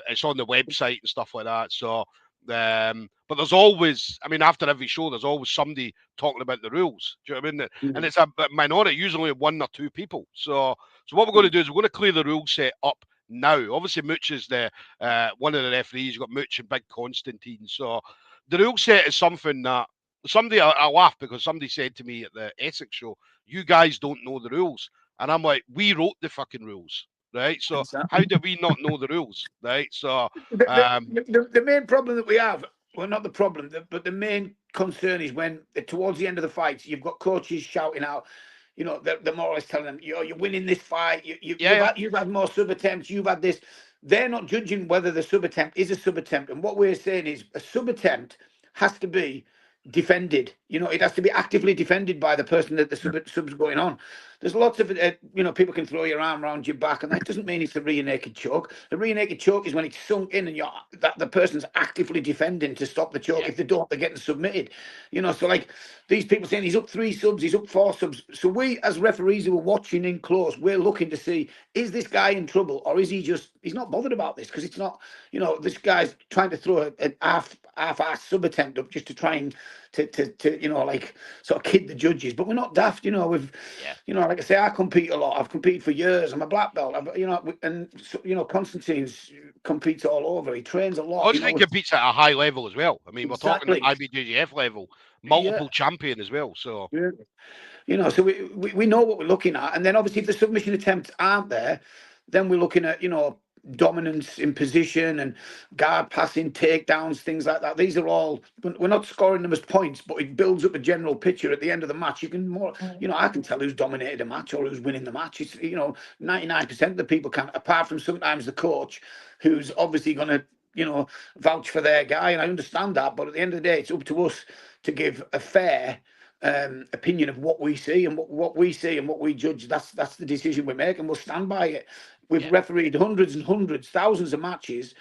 It's on the website and stuff like that. So. But there's always, after every show, there's always somebody talking about the rules. Do you know what I mean? And it's a minority, usually one or two people. So what we're going to do is we're going to clear the rule set up now. Obviously, Mooch is the one of the referees. You've got Mooch and Big Constantine. So the rule set is something that I laughed because somebody said to me at the Essex show, "You guys don't know the rules," and I'm like, "We wrote the fucking rules." Right, so how do we not know the rules? Right, so the main problem that we have, well, not the problem, but the main concern is when towards the end of the fights, you've got coaches shouting out, they're more or less telling them, you're winning this fight. You've had more sub attempts. You've had this. They're not judging whether the sub attempt is a sub attempt, and what we're saying is a sub attempt has to be defended. It has to be actively defended by the person that the sub's going on. There's lots of people can throw your arm around your back, and that doesn't mean it's a rear naked choke. A rear naked choke is when it's sunk in and that the person's actively defending to stop the choke. If they don't, they're getting submitted. So like these people saying he's up 3 subs, he's up 4 subs. So we as referees who are watching in close, we're looking to see, is this guy in trouble, or is he's not bothered about this? Because it's not, this guy's trying to throw an half-ass sub attempt up just to try and to like sort of kid the judges. But we're not daft, like I say, I compete a lot. I've competed for years. I'm a black belt. Constantine's competes all over. He trains a lot. Constantine competes at a high level as well. We're talking IBJJF level, multiple champion as well. So so we know what we're looking at, and then obviously if the submission attempts aren't there, then we're looking at dominance in position and guard passing, takedowns, things like that. These are all, we're not scoring them as points, but it builds up a general picture at the end of the match. You can more, I can tell who's dominated a match or who's winning the match. It's 99% of the people can, apart from sometimes the coach, who's obviously going to vouch for their guy, and I understand that. But at the end of the day, it's up to us to give a fair opinion of what we see, and what we see and what we judge. That's the decision we make, and we'll stand by it. We've refereed hundreds and hundreds, thousands of matches.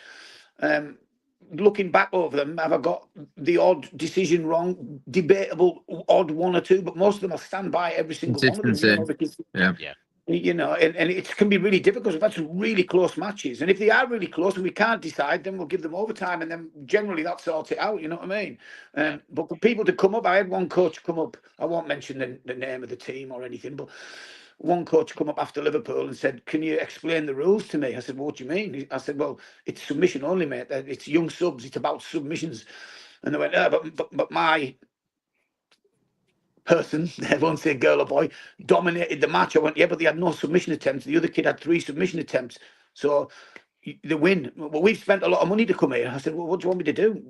Looking back over them, have I got the odd decision wrong? Debatable, odd one or two, but most of them I'll stand by every single one of them. Because, and it can be really difficult. We've had some really close matches, and if they are really close and we can't decide, then we'll give them overtime, and then generally that sorts it out. You know what I mean? But for people to come up, I had one coach come up. I won't mention the name of the team or anything, but one coach come up after Liverpool and said, "Can you explain the rules to me?" I said, "Well, what do you mean?" I said, "Well, it's submission only, mate. It's young subs. It's about submissions." And they went, but my person, I won't say girl or boy, dominated the match. I went, "Yeah, but they had no submission attempts. The other kid had 3 submission attempts. So the win. Well, we've spent a lot of money to come here." I said, "Well, what do you want me to do?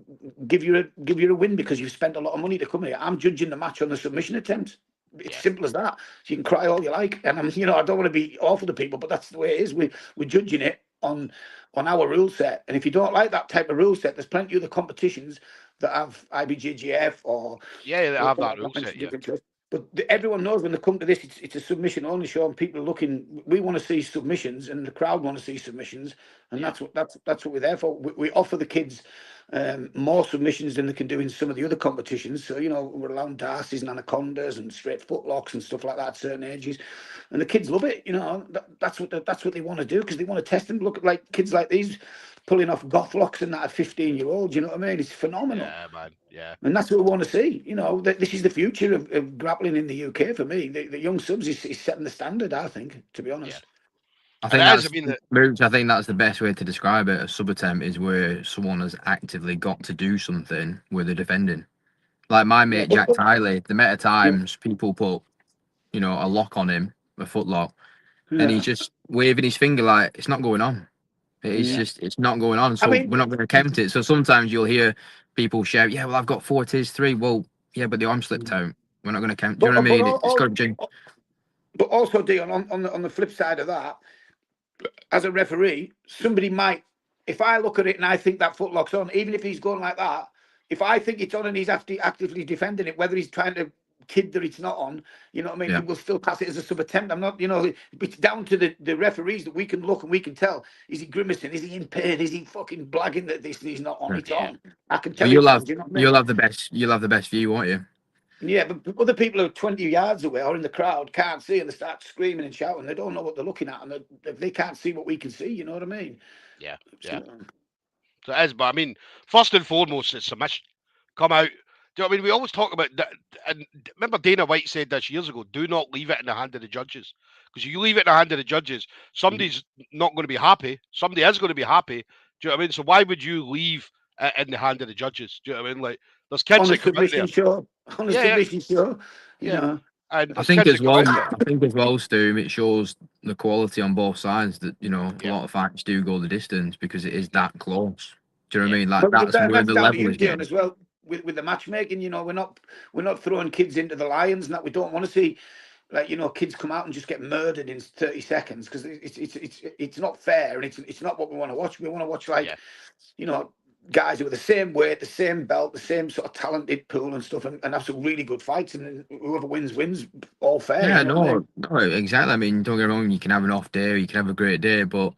Give you a win because you've spent a lot of money to come here? I'm judging the match on the submission attempts. It's simple as that. So you can cry all you like." And I don't want to be awful to people, but that's the way it is. We're judging it on our rule set. And if you don't like that type of rule set, there's plenty of other competitions that have IBJJF or they have that rule set. But everyone knows when they come to this, it's a submission only show, and people are looking. We want to see submissions, and the crowd want to see submissions, and that's what we're there for. We offer the kids more submissions than they can do in some of the other competitions. So we're allowing Darcy's and Anacondas and straight footlocks and stuff like that at certain ages, and the kids love it. That's what they want to do, because they want to test them. Look at like kids like these pulling off goth locks and that at 15-year-olds. You know what I mean? It's phenomenal. Yeah, man. Yeah. And that's what we want to see. This is the future of grappling in the UK for me. The young subs is setting the standard, I think, to be honest. I think Mooch, I think that's the best way to describe it. A sub attempt is where someone has actively got to do something where they're defending. Like my mate Jack Tiley, the amount of times people put, a lock on him, a foot lock, and he's just waving his finger like it's not going on. It's not going on. So we're not going to count it. So sometimes you'll hear people shout, "Yeah, well, I've got 4 tiers 3." Well, yeah, but the arm slipped out. We're not going to count. Do you know what I mean? It's got to. But also, Dion, on the flip side of that, as a referee, somebody might, if I look at it and I think that footlock's on, even if he's going like that, if I think it's on and he's actively defending it, whether he's trying to kid that it's not on, you know what I mean? Yeah. We'll still pass it as a sub attempt. I'm not, it's down to the referees that we can look and we can tell. Is he grimacing? Is he in pain? Is he fucking blagging that he's not on? It's on. I can tell. You'll have the best view, won't you? Yeah, but other people who are 20 yards away or in the crowd can't see, and they start screaming and shouting. They don't know what they're looking at, and they can't see what we can see. You know what I mean? Yeah. So it is, but I mean, first and foremost, it's submission. Come out. Do you know what I mean? We always talk about that. And remember, Dana White said this years ago: do not leave it in the hand of the judges. Because you leave it in the hand of the judges, somebody's not going to be happy. Somebody is going to be happy. Do you know what I mean? So why would you leave it in the hand of the judges? Do you know what I mean? Like, there's kids on a that come out there. On a submission show. Yeah. And I think as well, Stu, it shows the quality on both sides that, a lot of fights do go the distance because it is that close. Do you know what I mean? Like, that's where the level is as well. With the matchmaking, we're not throwing kids into the lions, and that we don't want to see, like, kids come out and just get murdered in 30 seconds, because it's not fair, and it's not what we want to watch. We want to watch guys who are the same weight, the same belt, the same sort of talented pool and stuff, and have some really good fights, and whoever wins, all fair. Yeah, no, exactly. I mean, don't get me wrong, you can have an off day, or you can have a great day, but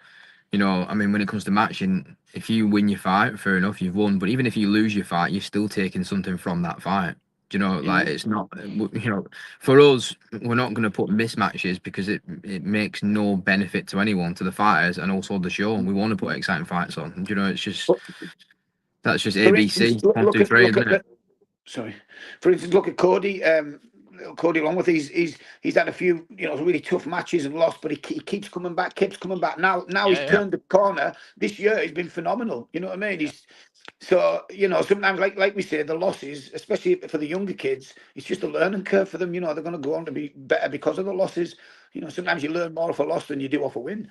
I mean, when it comes to matching, if you win your fight, fair enough, you've won. But even if you lose your fight, you're still taking something from that fight. Do you know, like, it's not, for us, we're not going to put mismatches because it makes no benefit to anyone, to the fighters, and also the show. And we want to put exciting fights on. Do you know, it's just, that's just ABC, 1, 2, 3, isn't it? Sorry. For instance, look at Cody. Cody Longworth, he's had a few, really tough matches and lost, but he keeps coming back, Now he's turned the corner. This year he's been phenomenal. You know what I mean? So, sometimes, like we say, the losses, especially for the younger kids, it's just a learning curve for them. They're going to go on to be better because of the losses. Sometimes you learn more off a loss than you do off a win.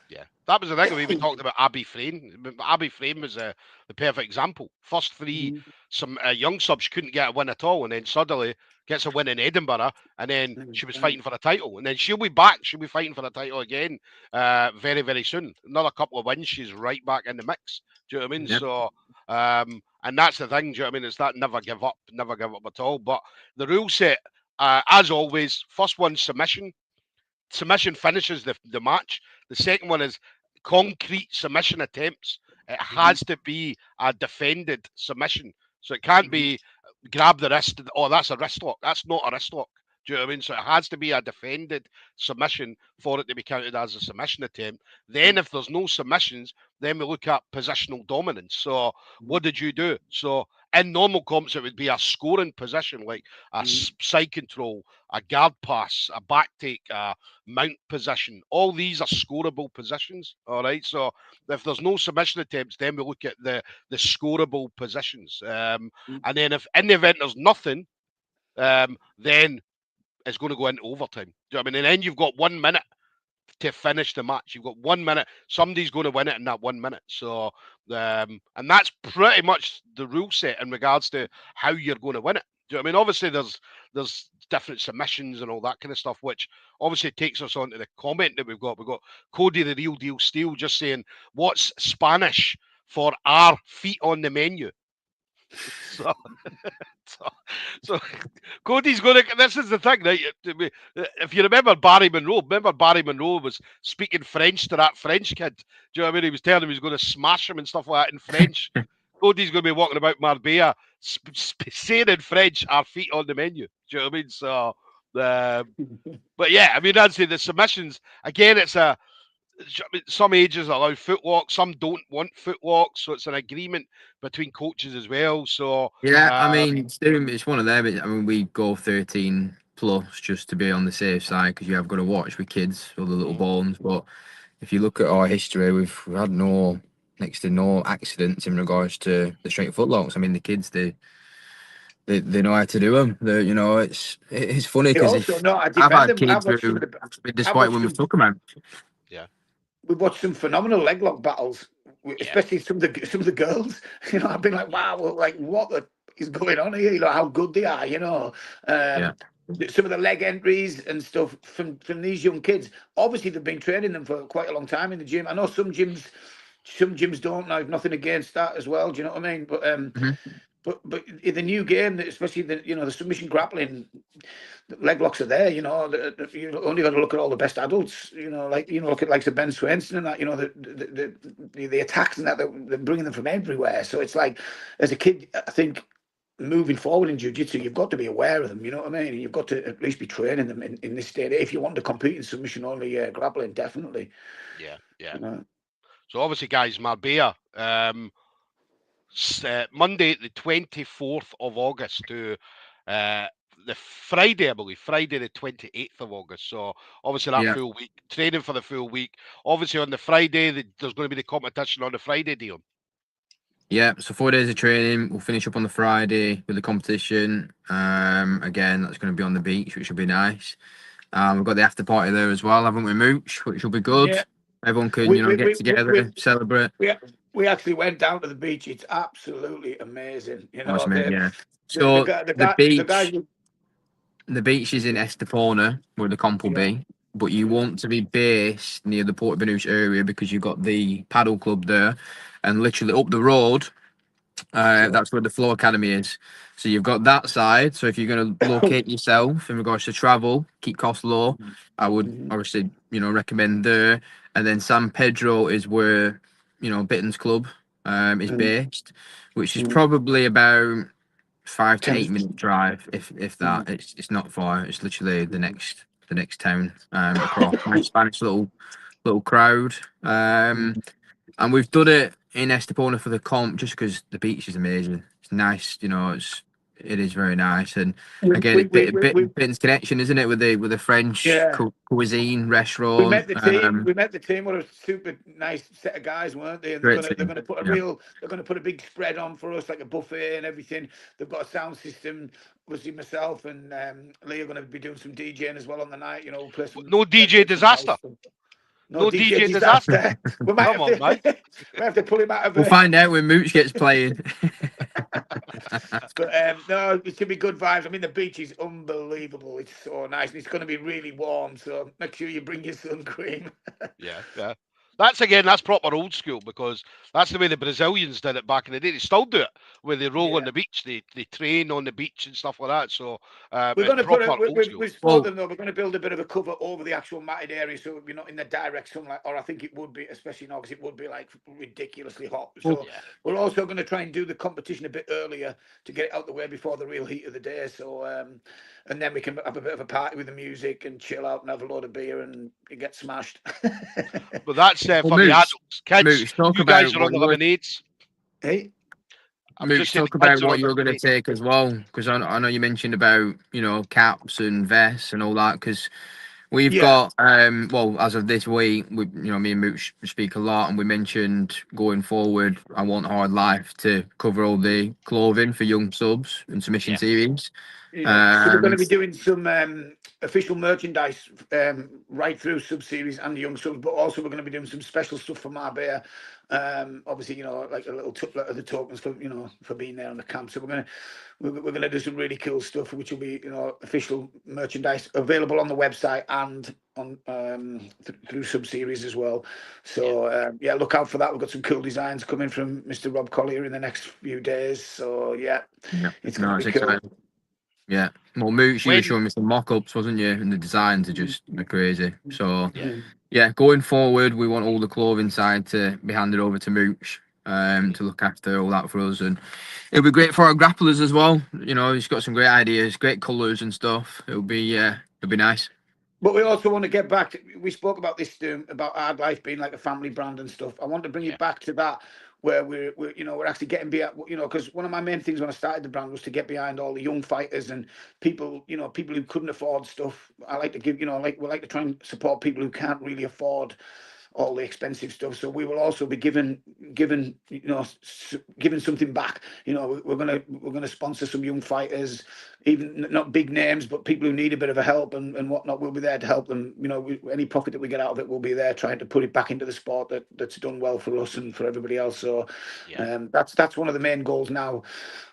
Yeah, that was the thing. We talked about Abby Frame. Abby Frame was the perfect example. First 3, some young subs couldn't get a win at all, and then suddenly gets a win in Edinburgh, and then she was fighting for a title, and then she'll be back. She'll be fighting for the title again very, very soon. Another couple of wins, she's right back in the mix. Do you know what I mean? Yep. So, and that's the thing. Do you know what I mean? It's that never give up at all. But the rule set, as always, first one submission. Submission finishes the match. The second one is concrete submission attempts. It has to be a defended submission. So it can't be grab the wrist. Oh, that's a wrist lock. That's not a wrist lock. Do you know what I mean? So it has to be a defended submission for it to be counted as a submission attempt. Then if there's no submissions, then we look at positional dominance. So what did you do? So in normal comps, it would be a scoring position, like a side control, a guard pass, a back take, a mount position. All these are scoreable positions. All right. So if there's no submission attempts, then we look at the scoreable positions. And then if in the event there's nothing, then it's going to go into overtime. Do you know what I mean? And then you've got 1 minute to finish the match. You've got 1 minute. Somebody's going to win it in that 1 minute. So, and that's pretty much the rule set in regards to how you're going to win it. Do you know what I mean? Obviously, there's different submissions and all that kind of stuff, which obviously takes us on to the comment that we've got. We've got Cody the Real Deal Steel just saying, what's Spanish for our feet on the menu? So, so, so Cody's going to. This is the thing, right? If you remember Barry Monroe, Barry Monroe was speaking French to that French kid. Do you know what I mean? He was telling him he was going to smash him and stuff like that in French. Cody's going to be walking about Marbella saying in French, "Our feet on the menu." Do you know what I mean? So, but yeah, I mean, I'd say the submissions again. It's a some ages allow footwalk, some don't want footwalk, so it's an agreement between coaches as well. So yeah, I mean, it's one of them. I mean, we go 13 plus just to be on the safe side because you have got to watch with kids or the little bones. But if you look at our history, we've had next to no accidents in regards to the straight footlocks. I mean, the kids they know how to do them. It's funny They because also if know how to I've defend had them. kids who, despite when we've took them out. yeah, We've watched some phenomenal leg lock battles, yeah, especially some of the girls. You know, I've been like, wow, like what is going on here? You know, how good they are. You know, Yeah. some of the leg entries and stuff from these young kids. Obviously, they've been training them for quite a long time in the gym. I know some gyms don't. Now, I've nothing against that as well. Do you know what I mean? But in the new game, especially the submission grappling, the leg locks are there. You know, you only got to look at all the best adults. You know, look at like the Ben Swenson and that. You know, the attacks and that they're bringing them from everywhere. So it's like, as a kid, I think moving forward in jiu-jitsu, you've got to be aware of them. You know what I mean? You've got to at least be training them in this state if you want to compete in submission only grappling. Definitely. yeah. You know? So obviously, guys, Marbella, Monday the 24th of August to the Friday, I believe, Friday the 28th of August. So obviously that Yeah. full week, training for the full week. Obviously on the Friday, there's going to be the competition on the Friday, Dion. Yeah, so 4 days of training. We'll finish up on the Friday with the competition. Again, that's going to be on the beach, which will be nice. We've got the after party there as well, haven't we, Mooch? Which will be good. Yeah. Everyone can, get together, celebrate. We actually went down to the beach. It's absolutely amazing. You know, Awesome, yeah. So the beach is in Estepona, where the comp will be. But you want to be based near the Port Benouche area because you've got the paddle club there, and literally up the road, that's where the Flow Academy is. So you've got that side. So if you're going to locate yourself in regards to travel, keep costs low, I would obviously, recommend there. And then San Pedro is where, Bitten's Club is based, which is probably about 5 to 8 minute drive, if that. It's not far. It's literally the next town across. Nice Spanish little crowd. And we've done it in Estepona for the comp just because the beach is amazing. It's nice, it is very nice. And again, it's Bitten's connection, isn't it, with the French cuisine restaurant. We met the team. We met the team. What a super nice set of guys, weren't they? And they're going to put they're going to put a big spread on for us, like a buffet and everything. They've got a sound system. Obviously, myself and Lee are going to be doing some DJing as well on the night. We'll play some. No DJ disaster. No DJ disaster. We might have to pull him out of. We'll find out when Mooch gets playing. But no, it should be good vibes. I mean, the beach is unbelievable. It's so nice, and it's going to be really warm. So make sure you bring your sun cream. Yeah. That's proper old school because that's the way the Brazilians did it back in the day. They still do it where they roll on the beach, they train on the beach and stuff like that. So we're going to we've spoken them though. We're going to build a bit of a cover over the actual matted area, so we're not in the direct sunlight. Or I think it would be, especially now because it would be like ridiculously hot. So we're also going to try and do the competition a bit earlier to get it out the way before the real heat of the day. So and then we can have a bit of a party with the music and chill out and have a load of beer and get smashed. But that's for the adults. Kids, you guys are on the lemonades. Hey? Mooch, talk about what you're going to take as well, because I know you mentioned about, caps and vests and all that, because we've got, as of this week, me and Mooch speak a lot, and we mentioned going forward, I want Hard Life to cover all the clothing for young subs and submission series. Yeah. So we're going to Um, be doing some official merchandise right through sub series and the young subs, but also we're going to be doing some special stuff for Marbella. Obviously, like a little of the tokens for for being there on the camp. So we're gonna do some really cool stuff, which will be official merchandise available on the website and on through sub series as well. So yeah, look out for that. We've got some cool designs coming from Mr. Rob Collier in the next few days. So yeah, yeah, it's no, gonna it's be cool. exciting. Yeah, well, Mooch, you were When showing me some mock-ups, wasn't you? And the designs are just crazy. So, yeah, yeah, going forward, we want all the clothing side to be handed over to Mooch, to look after all that for us, and it'll be great for our grapplers as well. He's got some great ideas, great colours and stuff. It'll be nice. But we also want to get back to, we spoke about this about Hard Life being like a family brand and stuff. I want to bring yeah, it back to that where we're actually getting behind, because one of my main things when I started the brand was to get behind all the young fighters and people, people who couldn't afford stuff. I like to give, we like to try and support people who can't really afford all the expensive stuff. So we will also be giving something back. We're gonna sponsor some young fighters, even not big names, but people who need a bit of a help and whatnot. We'll be there to help them. Any profit that we get out of it, we'll be there trying to put it back into the sport that's done well for us and for everybody else. So yeah. that's one of the main goals now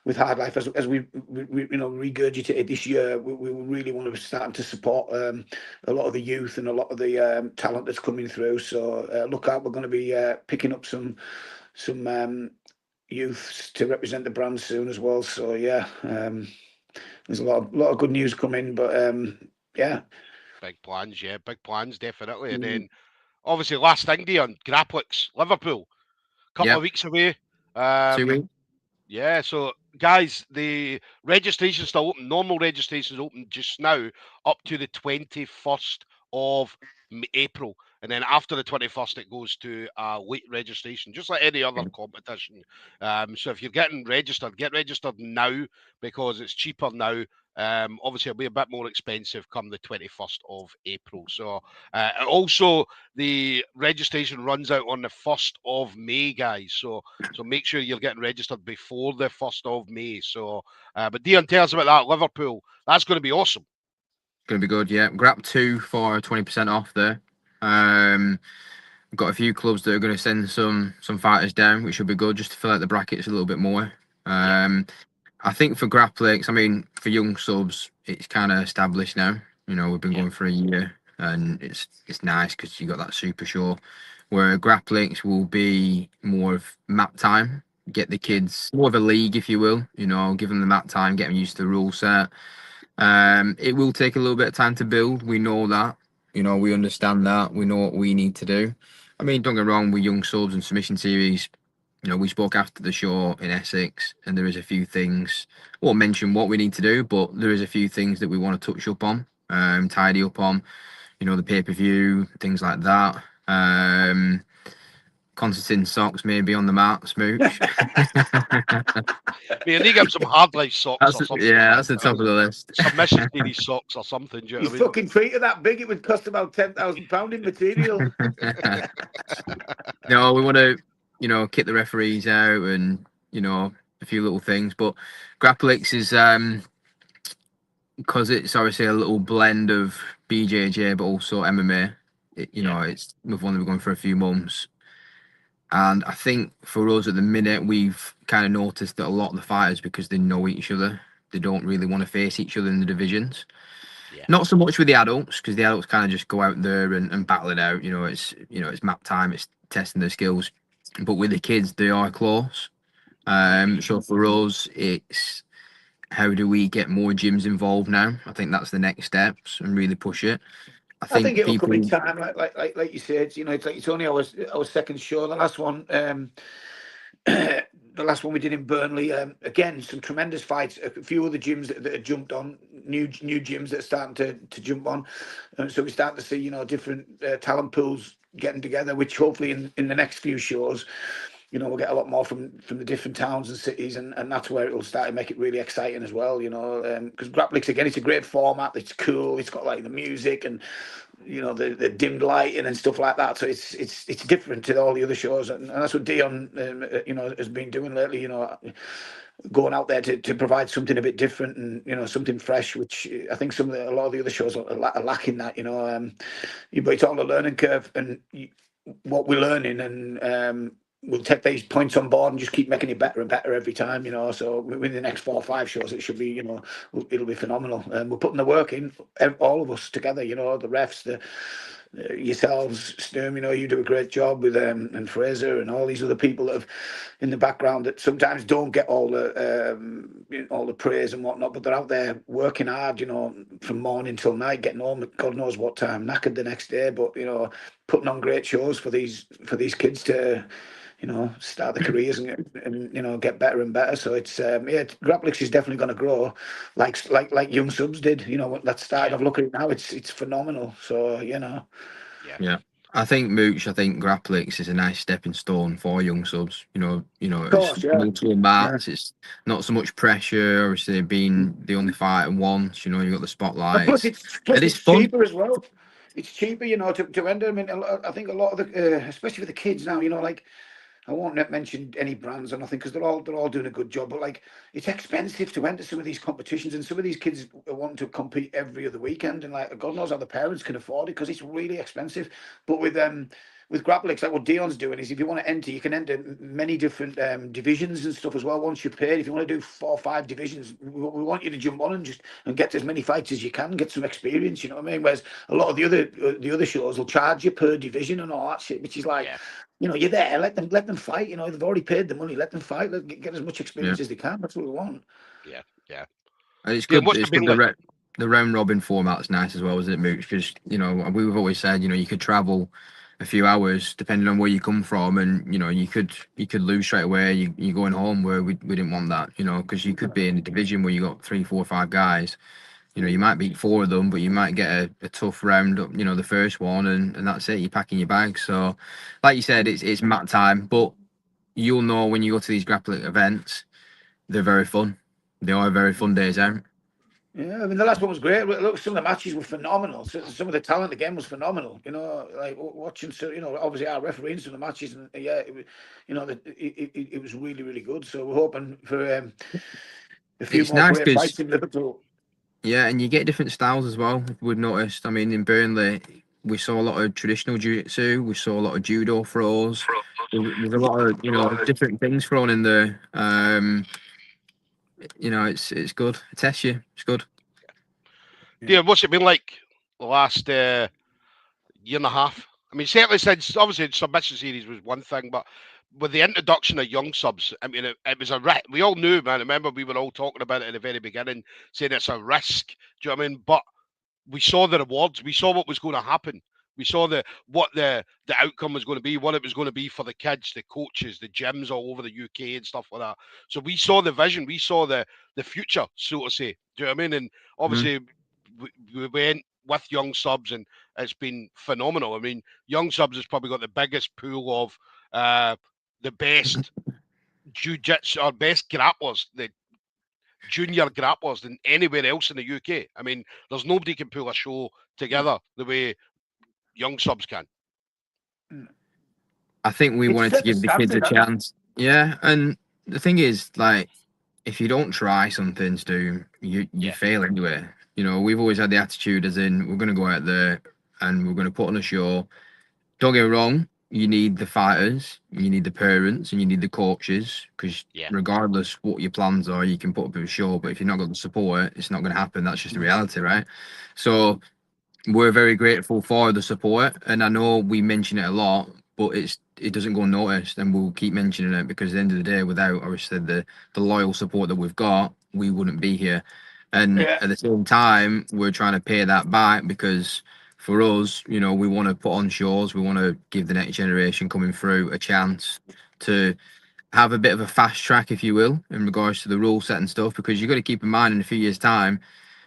with Hard Life, as we regurgitated this year. We really want to start to support a lot of the youth and a lot of the talent that's coming through. So look out, we're going to be picking up some youths to represent the brand soon as well. So yeah, there's a lot of good news coming, but yeah. Big plans, yeah, big plans, definitely. And Mm. then obviously last thing, Dion, Graplix, Liverpool, couple Yeah, of weeks away. 2 weeks. Yeah, so guys, the registration's still open. Normal registration is open just now up to the 21st of April. And then after the 21st, it goes to late registration, just like any other competition. So if you're getting registered, get registered now because it's cheaper now. Obviously, it'll be a bit more expensive come the 21st of April. So also, the registration runs out on the 1st of May, guys. So make sure you're getting registered before the 1st of May. So, but Dion, tell us about that, Liverpool. That's going to be awesome. Going to be good, yeah. Grab 2 for 20% off there. We've got a few clubs that are going to send some fighters down, which will be good just to fill out the brackets a little bit more. I think for Grapplix, I mean, for young subs, it's kind of established now. We've been going for a year, and it's nice because you got that super show. Where Grapplix will be more of map time, get the kids more of a league, if you will. Give them the map time, get them used to the rule set. It will take a little bit of time to build. We know that. We understand that. We know what we need to do. I mean, don't get me wrong, with young subs and submission series, we spoke after the show in Essex, and there is a few things. I won't mention what we need to do, but there is a few things that we want to touch up on, tidy up on. The pay-per-view, things like that. Constantine socks maybe on the mat, Smooch. Man, they give him some hard life socks or something, man. That's the top of the list. Submission series socks or something. Do you know His what I mean? fucking feet are that big; it would cost about £10,000 in material. No, we want to, kick the referees out and a few little things. But Grapplix is because it's obviously a little blend of BJJ but also MMA. It's we've only been going for a few months, and I think for us at the minute we've kind of noticed that a lot of the fighters, because they know each other, they don't really want to face each other in the divisions. Yeah. Not so much with the adults, because the adults kind of just go out there and battle it out. It's map time, it's testing their skills. But with the kids, they are close. So for us, it's how do we get more gyms involved now? I think that's the next steps and really push it. I I think think it'll people. come in time, like you said. It's only our second show. The last one, the last one we did in Burnley. Again, some tremendous fights. A few other gyms that have jumped on, new gyms that are starting to jump on. So we're starting to see different talent pools getting together, which hopefully in the next few shows, we'll get a lot more from the different towns and cities, and that's where it'll start to make it really exciting as well. Because Grapplix, again, it's a great format. It's cool. It's got like the music and you know, the dimmed lighting and stuff like that. So it's different to all the other shows, and that's what Dion, you know, has been doing lately. You know, going out there to provide something a bit different and, you know, something fresh, which I think a lot of the other shows are lacking that. You know, but it's all a learning curve, and what we're learning, and we'll take these points on board and just keep making it better and better every time, you know. So within the next 4 or 5 shows, it should be, you know, it'll be phenomenal. We're putting the work in, all of us together, you know, the refs, yourselves, Sturm, you know, you do a great job with and Fraser and all these other people that have in the background that sometimes don't get all the praise and whatnot, but they're out there working hard, you know, from morning till night, getting home at God knows what time, knackered the next day, but, you know, putting on great shows for these kids to, you know, start their careers and you know, get better and better. So it's Grapplix is definitely going to grow, like Young Subs did. You know, that started. I've looked at it now. It's phenomenal. So you know, yeah. I think Mooch. I think Grapplix is a nice stepping stone for Young Subs. You know, of it's course, yeah. multiple mats. It's not so much pressure. Obviously, being the only fighter once. You know, you got the spotlight. Plus, it's fun. cheaper as well. It's cheaper, you know, to enter. I mean, I think a lot of the, especially for the kids now, you know, like. I won't mention any brands or nothing because they're all doing a good job. But like, it's expensive to enter some of these competitions, and some of these kids are wanting to compete every other weekend, and like, God knows how the parents can afford it because it's really expensive. But with Grapplix, like what Dion's doing is, if you want to enter, you can enter many different divisions and stuff as well. Once you're paid, if you want to do 4 or 5 divisions, we want you to jump on and get as many fights as you can, get some experience. You know what I mean? Whereas a lot of the other shows will charge you per division and all that shit, which is like. Yeah. You know, you're there. Let them fight. You know, they've already paid the money. Let them fight. Get as much experience as they can. That's what we want. Yeah. And it's Yeah, good. It's good. The round robin format's nice as well, isn't it, Mooch? Because you know, we've always said, you know, you could travel a few hours depending on where you come from, and you know, you could lose straight away. You're going home, where we didn't want that, you know, because you could be in a division where you got 3, 4, 5 guys. You know, you might beat 4 of them, but you might get a tough round, you know, the first one, and that's it. You're packing your bags. So, like you said, it's mat time, but you'll know when you go to these grappling events, they're very fun. They are very fun days out. Yeah, I mean, the last one was great. Look, some of the matches were phenomenal. Some of the talent again was phenomenal. You know, like watching. So, you know, obviously our refereeing some of the matches, and yeah, it was, you know, it was really, really good. So we're hoping for a few more nice great fights in Liverpool. Yeah, and you get different styles as well. We've noticed. I mean, in Burnley, we saw a lot of traditional jiu-jitsu. We saw a lot of judo throws. There's a lot of, you know, different things thrown in there. You know, it's good. It tests you. It's good. Yeah, what's it been like the last year and a half? I mean, certainly since obviously the submission series was one thing, but with the introduction of young subs, I mean, it was a risk. We all knew, man. I remember we were all talking about it at the very beginning, saying it's a risk. Do you know what I mean? But we saw the rewards. We saw what was going to happen. We saw what the outcome was going to be, what it was going to be for the kids, the coaches, the gyms all over the UK and stuff like that. So we saw the vision, we saw the future, so to say. Do you know what I mean? And obviously we went with young subs, and it's been phenomenal. I mean, young subs has probably got the biggest pool of the best jiu-jitsu or best grapplers, the junior grapplers than anywhere else in the UK. I mean, there's nobody can pull a show together the way young subs can. I think we wanted to give the kids a chance. Yeah, and the thing is, like, if you don't try something, Stu, you fail anyway. You know, we've always had the attitude as in we're going to go out there and we're going to put on a show. Don't get me wrong, you need the fighters, you need the parents, and you need the coaches, because regardless what your plans are, you can put up a show, but if you're not got the support, it's not going to happen. That's just the reality, right? So we're very grateful for the support, and I know we mention it a lot, but it doesn't go unnoticed, and we'll keep mentioning it, because at the end of the day, without obviously the loyal support that we've got, we wouldn't be here. And at the same time, we're trying to pay that back, because for us, you know, we want to put on shows, we want to give the next generation coming through a chance to have a bit of a fast track, if you will, in regards to the rule set and stuff, because you've got to keep in mind in a few years' time,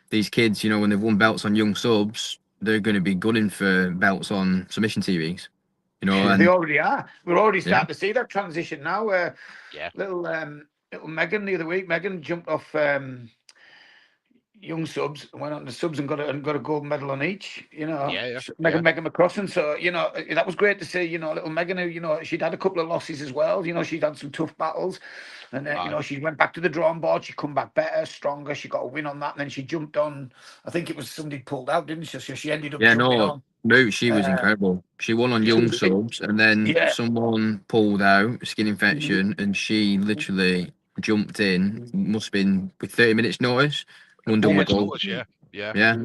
these kids, you know, when they've won belts on young subs, they're going to be gunning for belts on submission TVs. You know, and they already are. We're already starting to see that transition now. Little Megan the other week, Megan jumped off young subs, went on the subs and got a gold medal on each. You know, Yeah, Megan McCrossan. So you know that was great to see. You know, little Megan, who, you know, she'd had a couple of losses as well. You know, she'd had some tough battles, and then you know she went back to the drawing board. She come back better, stronger. She got a win on that, and then she jumped on. I think it was somebody pulled out, didn't she? So she ended up jumping on. No, she was incredible. She won on young subs, and then someone pulled out, skin infection, and she literally jumped in. Must have been with 30 minutes notice. Won double gold. Yeah.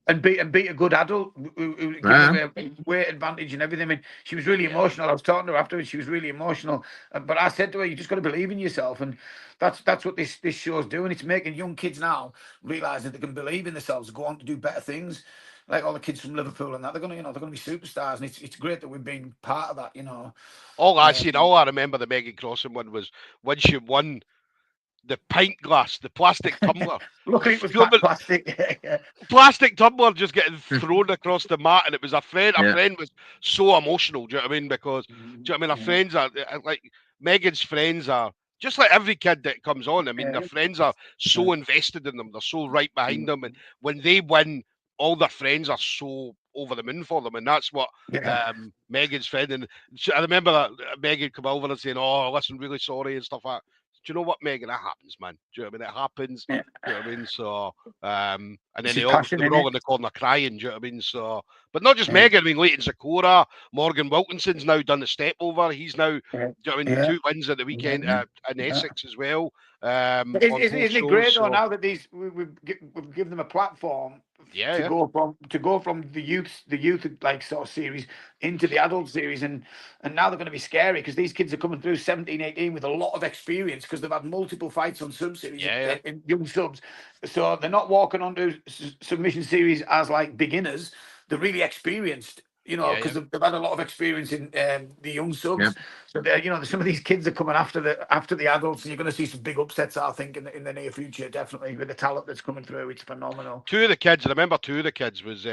And beat a good adult who gave her a weight advantage and everything. I mean, she was really emotional. I was talking to her afterwards. She was really emotional. But I said to her, "You just got to believe in yourself." And that's what this show's doing. It's making young kids now realise that they can believe in themselves, go on to do better things. Like all the kids from Liverpool and that, they're gonna be superstars, and it's great that we've been part of that. You know. All I remember the Megan Crossan one was when she won the pint glass, the plastic tumbler. Luckily, it was plastic. Plastic tumbler just getting thrown across the mat, and it was a friend. A friend was so emotional. Do you know what I mean? Because do you know what I mean? Her friends are like Megan's friends are just like every kid that comes on. I mean, their friends are so invested in them. They're so right behind them, and when they win, all their friends are so over the moon for them, and that's what Megan's friend. And I remember that Megan come over and saying, "Oh, listen, really sorry," and stuff like that. Do you know what, Megan? That happens, man. Do you know what I mean? It happens. Do you know what I mean? So, and then they were all in the corner crying. Do you know what I mean? So, but not just Megan. I mean, Leighton Zakora, Morgan Wilkinson's now done the step over. He's now, do you know what I mean, 2 wins at the weekend in Essex as well. Isn't it great though now that we've given them a platform to go from the youth like sort of series into the adult series, and now they're going to be scary because these kids are coming through 17, 18 with a lot of experience because they've had multiple fights on sub series in young subs, so they're not walking onto submission series as like beginners. They're really experienced. You know, because they've had a lot of experience in the young subs. So you know, some of these kids are coming after the adults, and you're going to see some big upsets, I think, in the near future. Definitely with the talent that's coming through, it's phenomenal. Two of the kids, I remember two of the kids was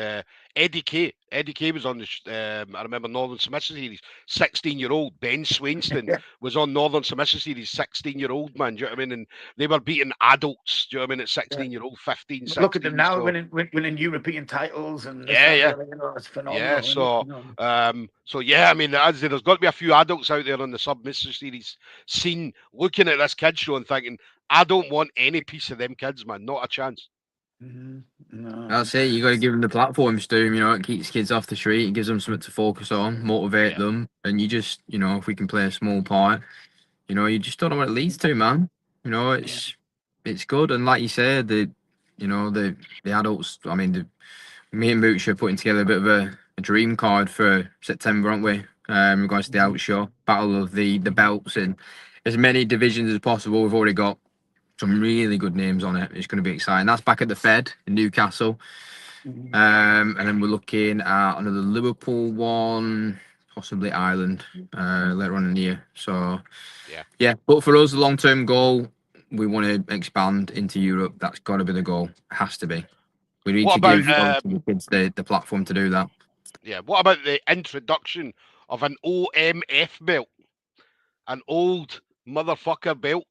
Eddie Kay. Eddie Kay was on the I remember Northern Submission Series. 16-year-old Ben Swainston was on Northern Submission Series. 16-year-old man. Do you know what I mean? And they were beating adults. Do you know what I mean? At 16-year-old, 15, 16. Look at them now, winning European titles, and you know, it's phenomenal. Yeah, so yeah, I mean, there's got to be a few adults out there on the Submission Series scene looking at this kid show and thinking, I don't want any piece of them kids, man. Not a chance. No. That's it. You got to give them the platforms, you know, it keeps kids off the street, it gives them something to focus on, motivate them, and you just, you know, if we can play a small part, you know, you just don't know what it leads to, man. You know, it's good, and like you said, the adults. I mean, me and Mooch are putting together a bit of a dream card for September, aren't we? In regards to the out show, battle of the belts in as many divisions as possible. We've already got some really good names on it. It's going to be exciting. That's back at the Fed in Newcastle. And then we're looking at another Liverpool one, possibly Ireland later on in the year. So, yeah. But for us, the long-term goal, we want to expand into Europe. That's got to be the goal. It has to be. We need to give the kids the platform to do that. Yeah. What about the introduction of an OMF belt? An old motherfucker belt.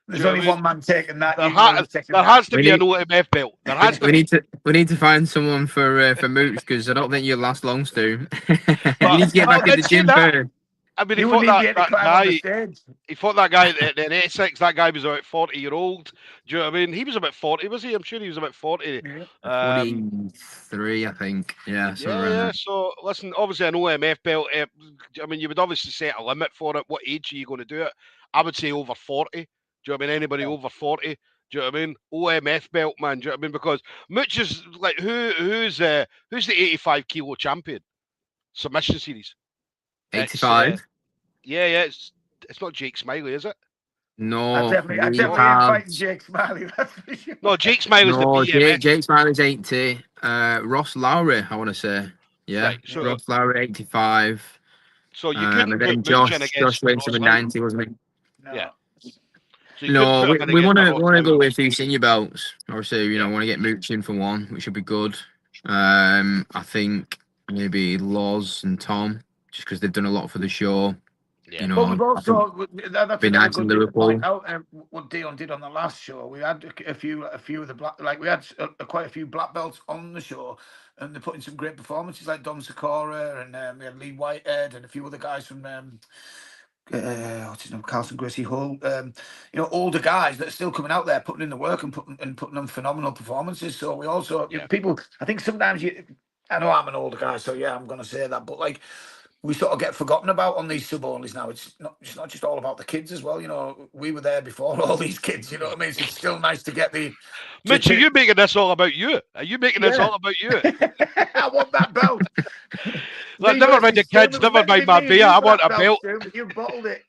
There's only one man taking that. There has to be an OMF belt. There has to be. We need to find someone for Mooch, because I don't think you'll last long, Stu. You need to get back in the gym first. I mean, he fought that guy in Essex. That guy was about 40-year-old. Do you know what I mean? He was about 40, was he? I'm sure he was about 40. 43, I think. Yeah. So, listen, obviously an OMF belt. I mean, you would obviously set a limit for it. What age are you going to do it? I would say over 40. Do you know what I mean? Anybody over 40? Do you know what I mean? OMF belt, man. Do you know what I mean? Because Mooch is like, who's the 85 kilo champion? Submission series. 85. It's not Jake Smiley, is it? No, I definitely ain't fighting Jake Smiley. That's for sure. No, Jake Smiley's the BMF. Jake Smiley's 80. Ross Lowry, I want to say. Yeah, right, so Ross Lowry 85. So you couldn't and then Josh went to 90, wasn't he? No. Yeah. So no, we want to go with two senior belts. Obviously, you know, want to get Mooch in for one, which should be good. I think maybe Loz and Tom, just because they've done a lot for the show. Yeah. You But know, we've I think also that's be another nice in good thing to Liverpool. point out. What Dion did on the last show, we had a few of the black, like we had quite a few black belts on the show, and they're putting some great performances like Dom Sakura, and we had Lee Whitehead and a few other guys from what's his name, Carlson Gracie Hull. You know, older guys that are still coming out there, putting in the work and putting on phenomenal performances. So we also people. I think sometimes I know I'm an older guy, so yeah, I'm going to say that, but like. We sort of get forgotten about on these sub-onlys now. It's not just all about the kids as well. You know, we were there before all these kids. You know what I mean? So it's still nice to get the. Mitch, are you making this all about you? Are you making this all about you? I want that belt. Look, never mind the kids, never mind Marbella. I want a belt. But you bottled it.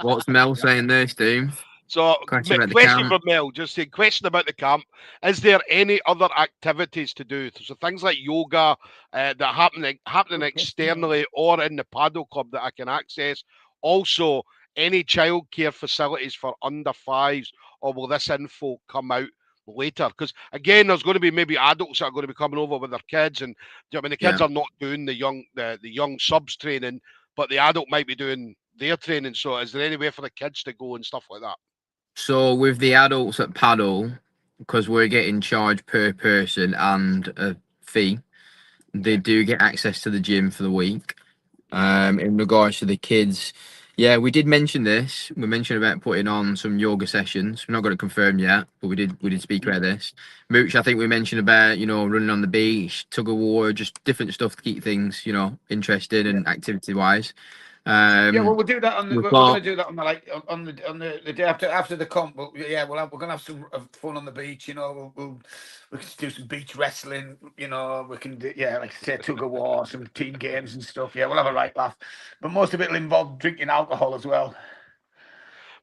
What's Mel saying there, Steve? So, Question about the question camp. from Mel, just saying, question about the camp. Is there any other activities to do? So things like yoga that are happening externally or in the paddle club that I can access. Also, any childcare facilities for under fives, or will this info come out later? Because again, there's going to be maybe adults that are going to be coming over with their kids, and I mean the kids are not doing the young subs training, but the adult might be doing their training. So, is there any way for the kids to go and stuff like that? So with the adults at paddle, because we're getting charged per person and a fee, they do get access to the gym for the week. In regards to the kids, yeah, we did mention this. We mentioned about putting on some yoga sessions. We're not going to confirm yet, but we did speak about this. Mooch, I think we mentioned about running on the beach, tug of war, just different stuff to keep things interesting and activity wise. Yeah, well, we'll do that on. We're going to do that on the day after the comp. We're going to have some fun on the beach. You know, we can do some beach wrestling. You know, we can do like I say, tug of war, some team games and stuff. Yeah, we'll have a right laugh. But most of it will involve drinking alcohol as well.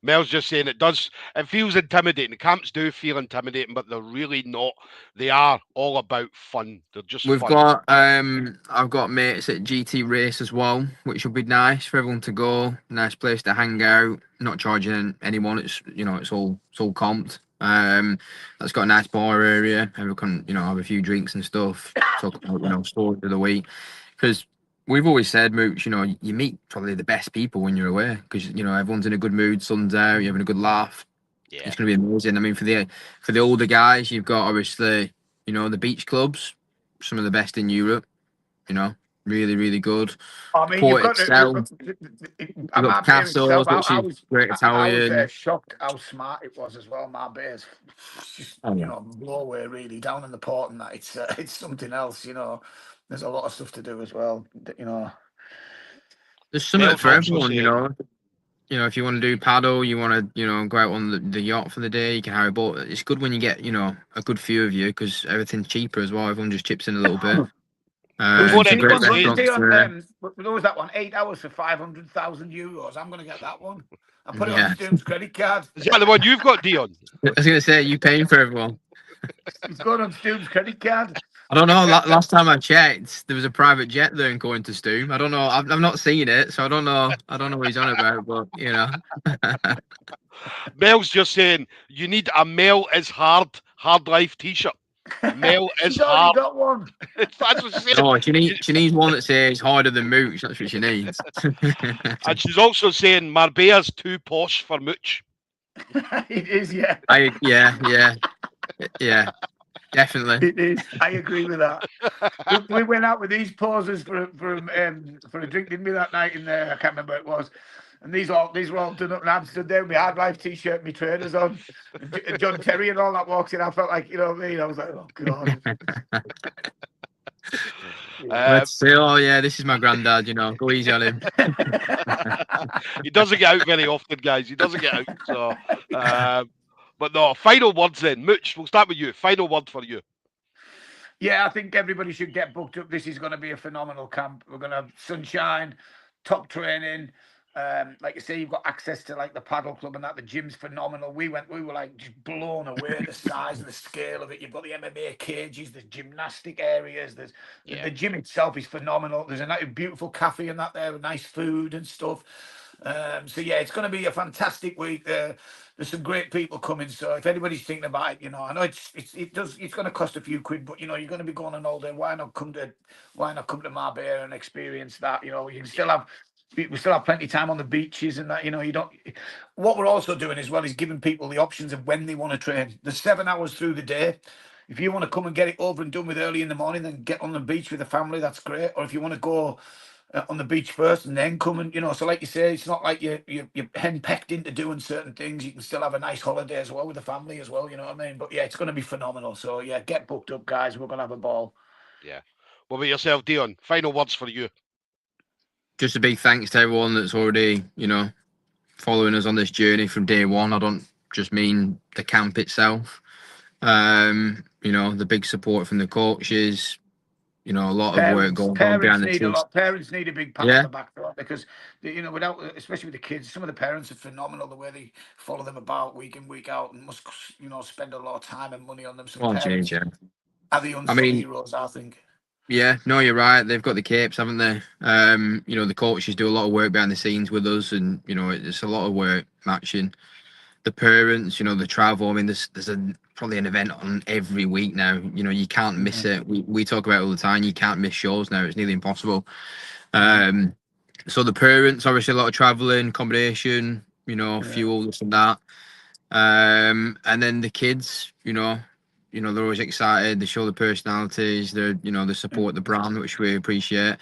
Mel's just saying it feels intimidating. The camps do feel intimidating, but they're really not. They are all about fun. They're just We've fun. got I've got mates at GT Race as well, which will be nice for everyone to go. Nice place to hang out. Not charging anyone. It's it's all comped. That's got a nice bar area. Everyone can have a few drinks and stuff. Talk about stories of the week. Because we've always said, Mooch, you meet probably the best people when you're away. Because everyone's in a good mood. Sun's out. You're having a good laugh. Yeah, it's going to be amazing. I mean, for the older guys, you've got obviously the beach clubs. Some of the best in Europe, really, really good. I mean, Port Excel, Castles, which is great Italian. I was shocked how smart it was as well. Marbella's just blow away really down in the port, and that it's something else. There's a lot of stuff to do as well. There's something for everyone. If you want to do paddle, you want to go out on the yacht for the day, you can hire a boat. It's good when you get a good few of you because everything's cheaper as well. Everyone just chips in a little bit. What was that one? 8 hours for €500,000. I'm going to get that one. I'll put it on Stoom's credit card. Is that the one you've got, Dion? I was going to say, you paying for everyone? It's going on Stoom's credit card. I don't know. Last time I checked, there was a private jet there going to Stoom. I don't know. I've not seen it, so I don't know. I don't know what he's on about, but Mel's just saying you need a Mel is hard life T-shirt. Mel is hard. Got one. That's what she's saying. Oh, she needs one that says harder than Mooch. That's what she needs. And she's also saying Marbella's too posh for Mooch. It is, yeah. Yeah. Definitely. It is. I agree with that. We went out with these poses for a drink, didn't we, that night in there? I can't remember what it was. And these were all done up, and I'm stood there with my hard life T-shirt, and my trainers on, and John Terry and all that walks in. I felt like, you know what I mean? I was like, oh god. Let's say, oh yeah, this is my granddad. Go easy on him. He doesn't get out very often, guys. He doesn't get out. So, but no. Final words then, Mooch. We'll start with you. Final word for you. Yeah, I think everybody should get booked up. This is going to be a phenomenal camp. We're going to have sunshine, top training. Like you say, you've got access to like the paddle club and that. The gym's phenomenal. We were like just blown away the size and the scale of it. You've got the MMA cages, the gymnastic areas. The gym itself is phenomenal. There's a beautiful cafe in that there with nice food and stuff. So yeah, it's going to be a fantastic week. There's some great people coming. So if anybody's thinking about it, I know it's going to cost a few quid, but you're going to be going on all day. Why not come to Marbella and experience that? You can still have we still have plenty of time on the beaches and that, you know, you don't. What we're also doing as well is giving people the options of when they want to train. There's 7 hours through the day. If you want to come and get it over and done with early in the morning, then get on the beach with the family, that's great. Or if you want to go on the beach first and then come and, you know, so like you say, it's not like you're henpecked into doing certain things. You can still have a nice holiday as well with the family as well, you know what I mean? But yeah, it's going to be phenomenal. So yeah, get booked up, guys. We're going to have a ball. Yeah. What about yourself, Dion? Final words for you. Just a big thanks to everyone that's already, you know, following us on this journey from day one. I don't just mean the camp itself. You know, the big support from the coaches, you know, a lot of work going on behind the scenes. Parents need a big pat on the back for that, because, you know, without, especially with the kids, some of the parents are phenomenal the way they follow them about week in, week out, and must, you know, spend a lot of time and money on them. Some parents are the unsung heroes, I think. Yeah, no, you're right. They've got the capes, haven't they? You know, the coaches do a lot of work behind the scenes with us, and you know, it's a lot of work matching the parents. You know, the travel. I mean, there's probably an event on every week now. You know, you can't miss it. We talk about it all the time. You can't miss shows now. It's nearly impossible. So the parents, obviously, a lot of traveling, accommodation. You know, fuel, this and that. And then the kids. You know, they're always excited. They show the personalities. They support the brand, which we appreciate.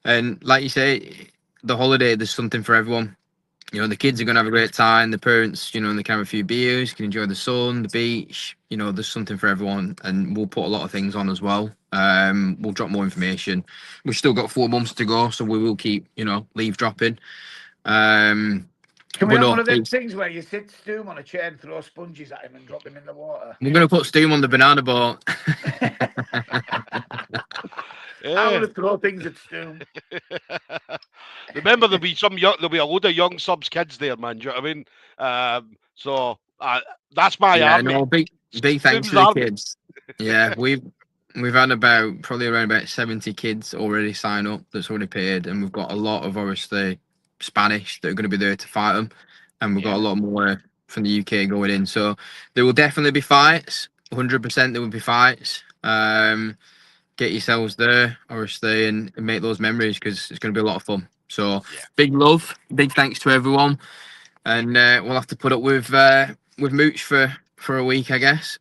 And like you say, the holiday, there's something for everyone. You know, the kids are going to have a great time. The parents, you know, they can have a few beers, can enjoy the sun, the beach. You know, there's something for everyone. And we'll put a lot of things on as well. We'll drop more information. We've still got 4 months to go, so we will keep, you know, leave dropping. Can we have one of those things where you sit Stoom on a chair and throw sponges at him and drop him in the water? We're going to put Stoom on the banana boat. I want to throw things at Stoom. Remember, there'll be a load of young subs kids there, man. Do you know what I mean? So that's my army. No, big thanks to the kids. Yeah, we've had probably around about 70 kids already sign up that's already paid, and we've got a lot of obviously Spanish that are going to be there to fight them, and we've got a lot more from the UK going in. So there will definitely be fights. 100% there will be fights. Get yourselves there, obviously, and make those memories, because it's going to be a lot of fun. So big love, big thanks to everyone, and we'll have to put up with Mooch for a week, I guess.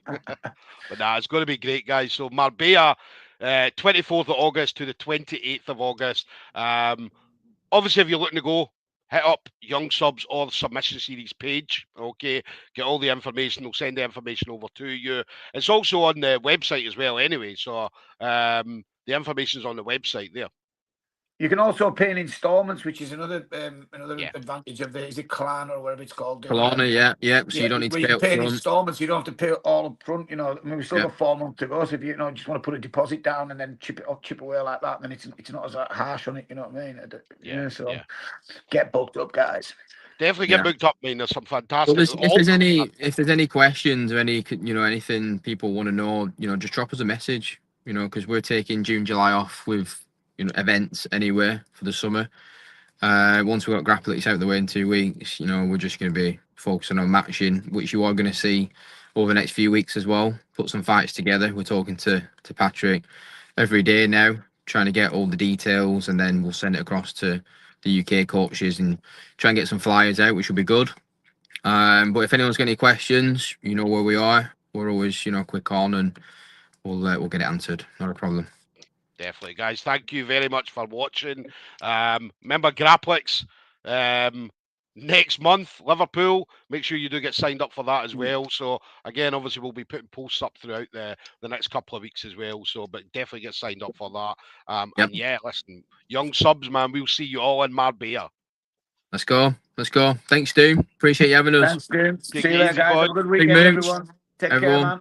But it's going to be great, guys. So Marbella, 24th of August to the 28th of August. Obviously, if you're looking to go, hit up Young Subs or the Submission Series page. Okay, get all the information. They'll send the information over to you. It's also on the website as well, anyway. So the information is on the website there. You can also pay in installments, which is another advantage of the, is it Clan or whatever it's called? Kalana, yeah. So you don't need to pay in installments. You don't have to pay all up front. You know, I mean, we still got 4 months to go. So if you just want to put a deposit down and then chip away like that, then it's not as harsh on it. You know what I mean? So get booked up, guys. Definitely get booked up, man. There's some fantastic. Well, if there's any questions or anything people want to know, just drop us a message. Because we're taking June, July off with events anyway for the summer. Once we've got Grapplix out of the way in 2 weeks, we're just going to be focusing on matching, which you are going to see over the next few weeks as well. Put some fights together. We're talking to Patrick every day now, trying to get all the details, and then we'll send it across to the UK coaches and try and get some flyers out, which will be good. But if anyone's got any questions, you know where we are. We're always, quick on, and we'll get it answered. Not a problem. Definitely, guys. Thank you very much for watching. Remember Grapplix next month, Liverpool. Make sure you do get signed up for that as well. So again, obviously we'll be putting posts up throughout the next couple of weeks as well. So, but definitely get signed up for that. And yeah, listen, Young Subs, man, we'll see you all in Marbella. Let's go. Thanks, Stu. Appreciate you having us. Thanks, Stu. See you later, guys. Have a good weekend, everyone. Take care, man.